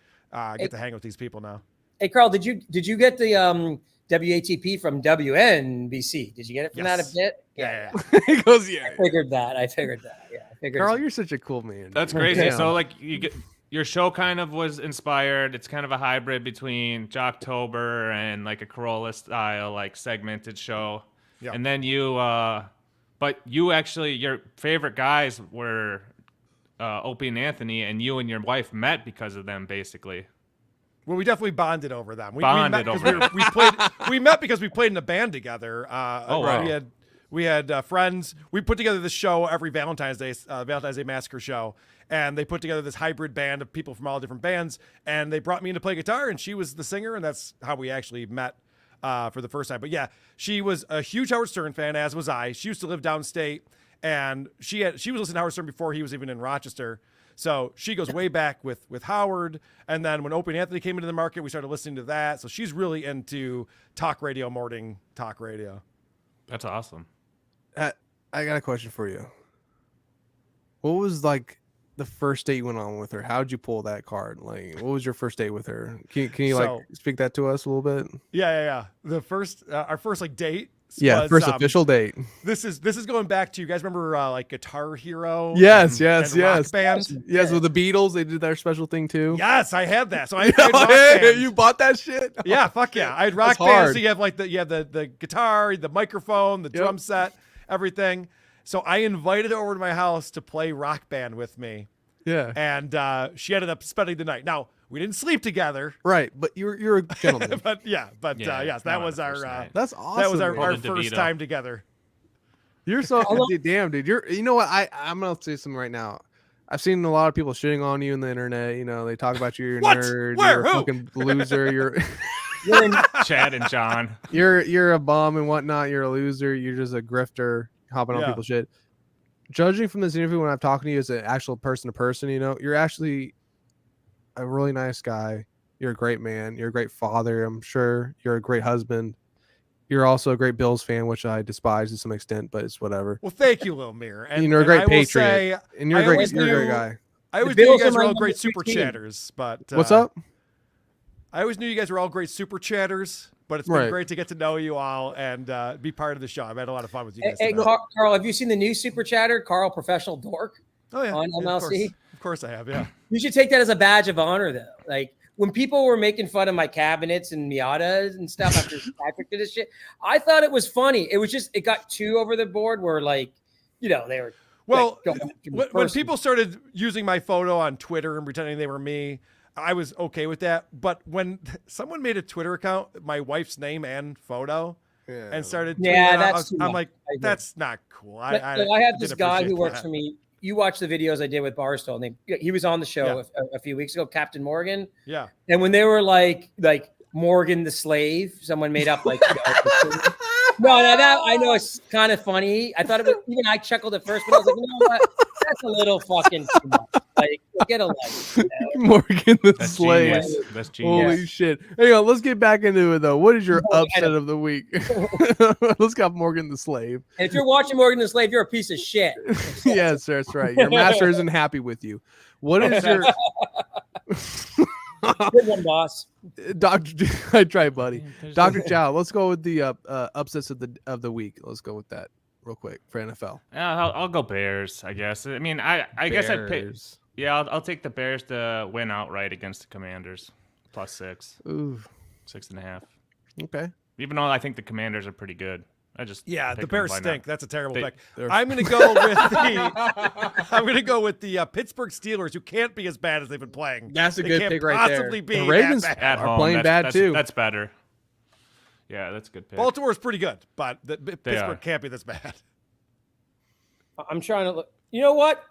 get to hang with these people now. Hey, Carl, did you get the WATP from WNBC? Did you get it from that a bit? Yeah. He goes, yeah. I figured that. Yeah, I figured. Carl, you're such a cool man. That's dude. crazy. Damn. So like your show kind of was inspired. It's kind of a hybrid between Jocktober and like a Corolla style, like segmented show. Yeah. And then but you actually, your favorite guys were Opie and Anthony, and you and your wife met because of them, basically. Well, we definitely bonded over them. We met because we played in a band together. Wow. We had friends. We put together this show every Valentine's Day Massacre show, and they put together this hybrid band of people from all different bands, and they brought me in to play guitar, and she was the singer, and that's how we actually met for the first time. But yeah, she was a huge Howard Stern fan, as was I. She used to live downstate, and she was listening to Howard Stern before he was even in Rochester. So she goes way back with Howard, and then when Opie and Anthony came into the market, we started listening to that. So she's really into talk radio, morning talk radio. That's awesome. I got a question for you. What was like the first date you went on with her? How'd you pull that card? Like, what was your first date with her? Can you like speak that to us a little bit? Yeah. The first, our first like date. Yeah, first official date. This is going back to, you guys remember like Guitar Hero? Yes. Rock Band? Yes, with the Beatles, they did their special thing too. Yes, I had that. So I had Rock Band. You bought that shit? Yeah, fuck yeah. I had Rock Band. So you have like the guitar, the microphone, the drum set, everything. So I invited her over to my house to play Rock Band with me. Yeah. And she ended up spending the night. Now, we didn't sleep together. Right, but you're a gentleman. yes, that was our that's awesome. That was our first time together. You're so damn, dude. You know what? I'm gonna say something right now. I've seen a lot of people shitting on you on the internet. You know, they talk about you. You're a nerd. Where? You're a fucking loser. You're Chad and John. You're a bum and whatnot. You're a loser. You're just a grifter, hopping on people's shit. Judging from this interview, when I'm talking to you as an actual person to person, you know, you're actually a really nice guy. You're a great man. You're a great father. I'm sure you're a great husband. You're also a great Bills fan, which I despise to some extent, but it's whatever. Well, thank you, Lil Mir. And you're a great patriot. And you're a great guy. I always knew you guys were all great super chatters, but what's up? I always knew you guys were all great super chatters, but it's been great to get to know you all and be part of the show. I've had a lot of fun with you guys. Hey, Carl, have you seen the new super chatter, Carl Professional Dork? Oh yeah, on MLC. Of course I have. Yeah. You should take that as a badge of honor, though. Like when people were making fun of my cabinets and Miatas and stuff after Patrick did this shit, I thought it was funny. It was just it got too over the board. Where like, you know, they were when people started using my photo on Twitter and pretending they were me, I was okay with that. But when someone made a Twitter account, my wife's name and photo, and started I'm like, that's not cool. I had this guy who works for me. You watched the videos I did with Barstool. And he was on the show a few weeks ago, Captain Morgan. Yeah. And when they were like Morgan the slave, someone made up like. No, that I know it's kind of funny. I thought it was even I chuckled at first, but I was like, you know what? That's a little fucking too much. Like, get a life. You know? Morgan the slave. That's genius. Holy shit. Anyway, let's get back into it though. What is your upset of the week? Let's got Morgan the slave. And if you're watching Morgan the slave, you're a piece of shit. Yes, that's right. Your master isn't happy with you. What is your good one, boss? Doctor, I try, buddy. Dr. Chow, let's go with the upsets of the week. Let's go with that real quick for NFL. I'll go Bears, I guess. I mean, I guess I'd pick. Yeah, I'll take the Bears to win outright against the Commanders, +6. Ooh, 6.5. Okay. Even though I think the Commanders are pretty good. The Bears stink. That's a terrible pick. I'm going to go with the Pittsburgh Steelers, who can't be as bad as they've been playing. That's a good pick right there. Be the Ravens at are playing bad too. That's better. Yeah, that's a good pick. Baltimore's pretty good, but Pittsburgh can't be this bad. I'm trying to look. You know what?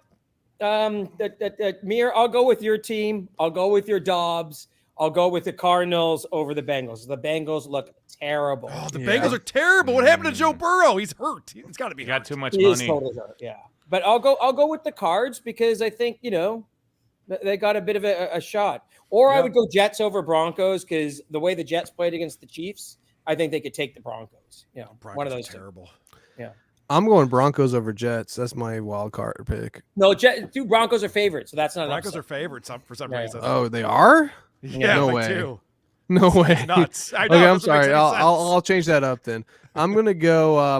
Mir, I'll go with your team. I'll go with your Dobbs. I'll go with the Cardinals over the Bengals. The Bengals look terrible. Oh, the Bengals are terrible. What happened to Joe Burrow? He's hurt. He's got to be. He got too much money. He's totally hurt. Yeah, but I'll go with the Cards because I think they got a bit of a shot. Or I would go Jets over Broncos because the way the Jets played against the Chiefs, I think they could take the Broncos. Broncos one of those terrible. Yeah. I'm going Broncos over Jets. That's my wild card pick. No, Broncos are favorites, so that's not. Broncos are favorites for some reason. Oh, they are. Yeah, no way. Too. No way. Nuts. I know, okay, I'm sorry. I'll change that up then. I'm gonna go. Oh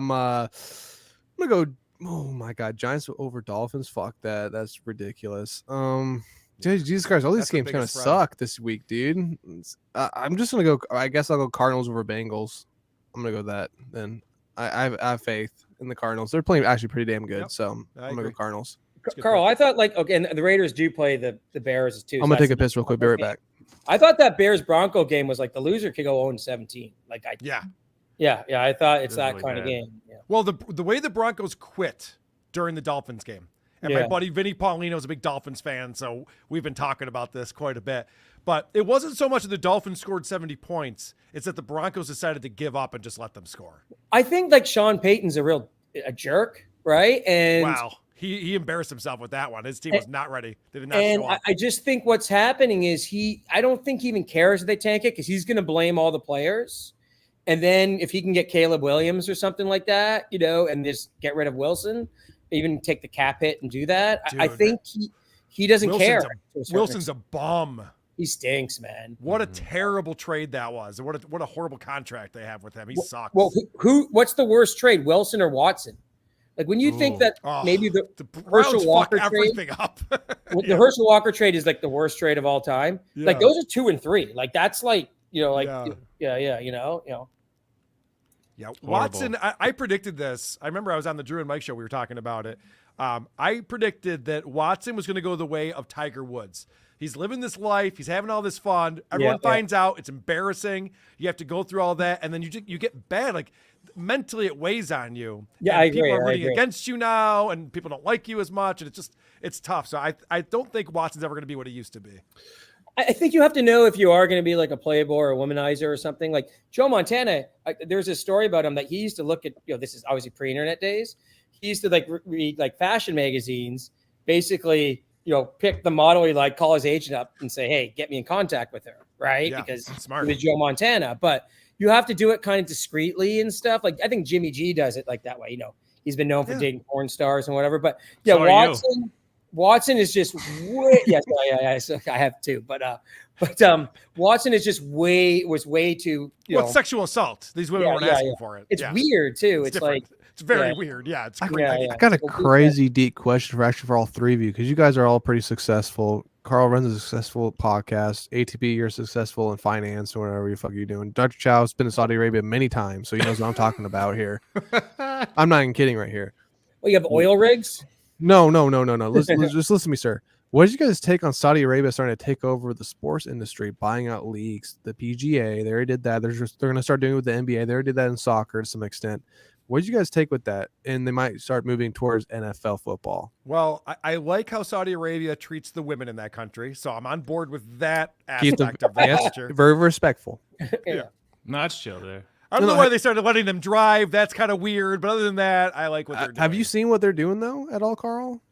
my God, Giants over Dolphins. Fuck that. That's ridiculous. Dude, Jesus Christ, all these That's the games kind of biggest spread. suck this week, dude. I'm just gonna go. I guess I'll go Cardinals over Bengals. I'm gonna go that. Then I have faith in the Cardinals. They're playing actually pretty damn good. Yep. So I I'm gonna agree. go Cardinals. That's a good Carl, pick. I thought like okay, and the Raiders do play the Bears too. I'm so gonna that's take a piss real quick. Be right back. I thought that Bears Bronco game was like the loser could go 0-17. Like Yeah. I thought it's This is that really kind of bad. game. Yeah. Well, the way the Broncos quit during the Dolphins game, and my buddy Vinny Paulino is a big Dolphins fan, so we've been talking about this quite a bit. But it wasn't so much that the Dolphins scored 70 points; it's that the Broncos decided to give up and just let them score. I think like Sean Payton's a jerk, right? And Wow, he embarrassed himself with that one. His team was not ready; they did not and show up. I just think what's happening is I don't think he even cares if they tank it because he's going to blame all the players. And then if he can get Caleb Williams or something like that, and just get rid of Wilson, even take the cap hit and do that, I Dude, think he doesn't care. Wilson's a bum. He stinks, man. What a terrible trade that was. What a horrible contract they have with him. He sucks. Well, what's the worst trade, Wilson or Watson? Like when you think that maybe the Browns Herschel Walker fuck everything up. the Herschel Walker trade is like the worst trade of all time. Yeah. Like those are 2 and 3. Like that's like Yeah. Yeah, Watson, I predicted this. I remember I was on the Drew and Mike show. We were talking about it. I predicted that Watson was going to go the way of Tiger Woods. He's living this life. He's having all this fun. Everyone finds out. It's embarrassing. You have to go through all that, and then you get bad. Like mentally, it weighs on you. Yeah, and I agree. People are rooting against you now, and people don't like you as much, and it's tough. So I don't think Watson's ever going to be what he used to be. I think you have to know if you are going to be like a playboy or a womanizer or something. Like Joe Montana, there's a story about him that he used to look at, this is obviously pre-internet days. He used to like read like fashion magazines, basically, pick the model he liked, call his agent up and say, hey, get me in contact with her. Right. Yeah, because smart. it was Joe Montana, but you have to do it kind of discreetly and stuff. Like I think Jimmy G does it like that way. He's been known for dating porn stars and whatever, but yeah, So Watson is just way, yes, I have too, but Watson is just was way too. Well, it's sexual assault. These women weren't asking for it. It's weird too. It's different. like it's very weird. Yeah, it's crazy. I got a crazy deep question for all three of you because you guys are all pretty successful. Carl runs a successful podcast. ATP, you're successful in finance or whatever you fuck you're doing. Dr. Chow has been to Saudi Arabia many times, so he knows what I'm talking about here. I'm not even kidding right here. Well, you have oil rigs? No. Listen, just listen to me, sir. What did you guys take on Saudi Arabia starting to take over the sports industry, buying out leagues, the PGA? They already did that. They're going to start doing it with the NBA. They already did that in soccer to some extent. What did you guys take with that? And they might start moving towards NFL football. Well, I like how Saudi Arabia treats the women in that country, so I'm on board with that aspect of the culture. Very respectful. Yeah. No, it's chill there. I don't know why they started letting them drive. That's kind of weird. But other than that, I like what they're doing. Have you seen what they're doing though at all, Carl?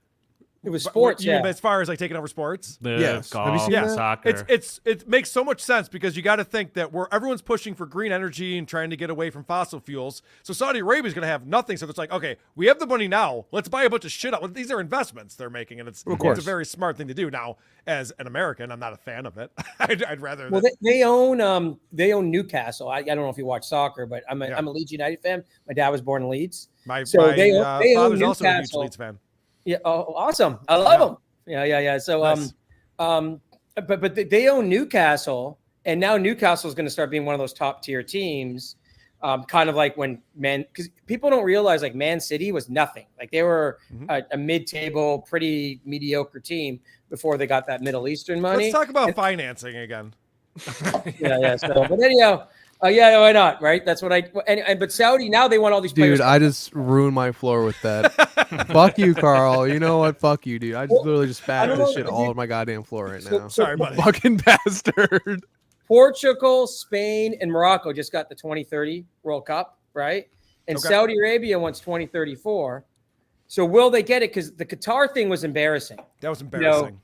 It was sports, You mean as far as like taking over sports? Yes. Golf, Have you seen that? soccer. It makes so much sense because you got to think that everyone's pushing for green energy and trying to get away from fossil fuels. So Saudi Arabia is going to have nothing. So it's like, okay, we have the money now. Let's buy a bunch of shit up. These are investments they're making, and it's a very smart thing to do. Now, as an American, I'm not a fan of it. I'd rather. Well, they own Newcastle. I don't know if you watch soccer, but I'm a Leeds United fan. My dad was born in Leeds. My they own father's also a huge Newcastle. Leeds fan. Yeah. Oh, awesome. I love them. Yeah. So, Nice. but they own Newcastle, and now Newcastle is going to start being one of those top tier teams. Kind of like when because people don't realize like Man City was nothing. Like they were a mid-table, pretty mediocre team before they got that Middle Eastern money. Let's talk about financing again. Yeah. So, but anyhow. Why not? Right? That's what but Saudi now they want all these players. Dude, I just ruined my floor with that. Fuck you, Carl. You know what? Fuck you, dude. I just literally just spat this shit all over my goddamn floor right now. Sorry, buddy. Fucking bastard. Portugal, Spain, and Morocco just got the 2030 World Cup, right? And Saudi Arabia wants 2034. So will they get it? Because the Qatar thing was embarrassing. That was embarrassing.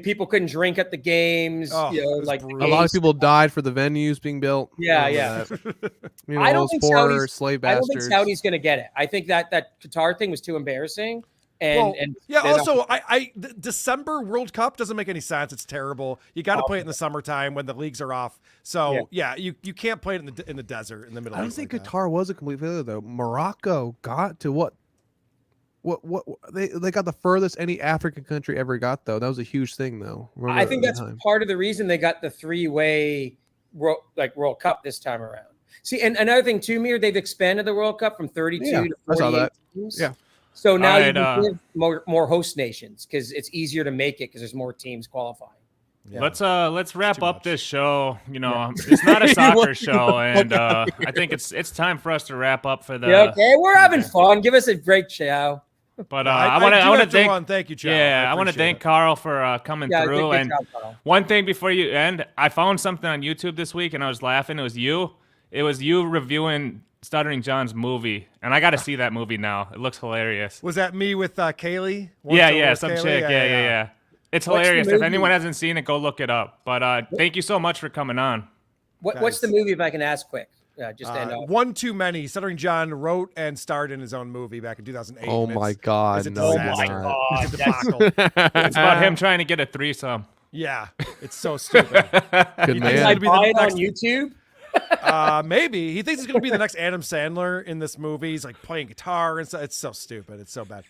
People couldn't drink at the games. Like a lot of people died for the venues being built. Yeah. I don't think slave bastards. I don't think Saudi's going to get it. I think that Qatar thing was too embarrassing. Also, the December World Cup doesn't make any sense. It's terrible. You got to play it in the summertime when the leagues are off. So you can't play it in the desert in the middle. I don't think Qatar was a complete failure though. Morocco got to what? what they got the furthest any African country ever got though. That was a huge thing though. Remember I think at that's the time? part of the reason they got the three-way World Cup this time around. See, and another thing too, Mir, they've expanded the World Cup from 32 Yeah, to I saw 48 that. teams. Yeah. So now you Alright, can give more host nations because it's easier to make it because there's more teams qualifying. Yeah. Let's wrap too up much. this show. You know, it's not a soccer show, and I think it's time for us to wrap up for the. Yeah, okay, we're having fun. Give us a break, Chow. But I want do to have thank you, Chow. Yeah, I want to appreciate thank it. Carl for coming Yeah, through. good And job, Carl. one thing before you end, I found something on YouTube this week, and I was laughing. It was you reviewing Stuttering John's movie, and I got to see that movie now. It looks hilarious. Was that me with Kaylee? Once Yeah, Over with some Kaylee? chick. Yeah. It's What's the hilarious. If movie? anyone hasn't seen it, go look it up. But thank you so much for coming on. What's the movie, if I can ask quick? Just to end off. One Too Many. Stuttering John wrote and starred in his own movie back in 2008. Oh and my it's- God! it's a No, disaster. you're not. It's a debacle. It's about him trying to get a threesome. Yeah, it's so stupid. Good thinks Can I man. it'd be the buy it on next- YouTube? Maybe he thinks he's going to be the next Adam Sandler in this movie. He's like playing guitar and so it's so stupid. It's so bad.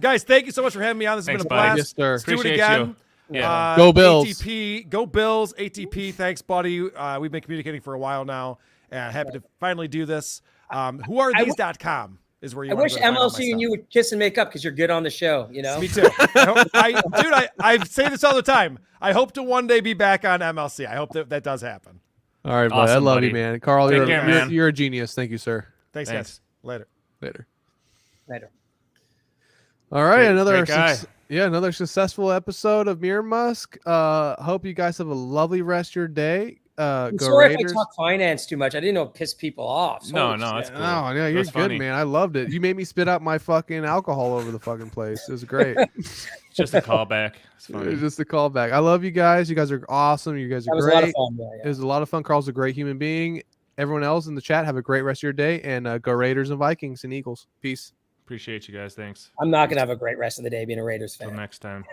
Guys, thank you so much for having me on. This has Thanks, been a buddy. blast. Yes, sir. Let's do it Appreciate again. you. Yeah. Go Bills. ATP, go Bills. ATP, thanks, buddy. We've been communicating for a while now, and happy to finally do this. Whoarethese.com is where you I want wish to go to find all my MLC and stuff. you would kiss and make up because you're good on the show. You know. Me too. I say this all the time. I hope to one day be back on MLC. I hope that does happen. All right, buddy. I Awesome, love buddy. you, man. Carl, Take you're, care, you're, man. you're a genius. Thank you, sir. Thanks, Thanks. guys. Later. Later. Later. All right, Great guy. another successful episode of Mir Musk. Hope you guys have a lovely rest of your day. I'm Go sorry Raiders. if I talk finance too much. I didn't know it pissed people off. So No, holy no, shit. it's cool. Oh, yeah, It you're was good, funny. man. I loved it. You made me spit out my fucking alcohol over the fucking place. It was great. Just a callback. It's It funny. was just a callback. I love you guys. You guys are awesome. You guys That are was a lot great. of fun. Yeah, It was a lot of fun. Carl's a great human being. Everyone else in the chat, have a great rest of your day, and go Raiders and Vikings and Eagles. Peace. Appreciate you guys. Thanks. I'm not gonna have a great rest of the day being a Raiders fan. Till next time.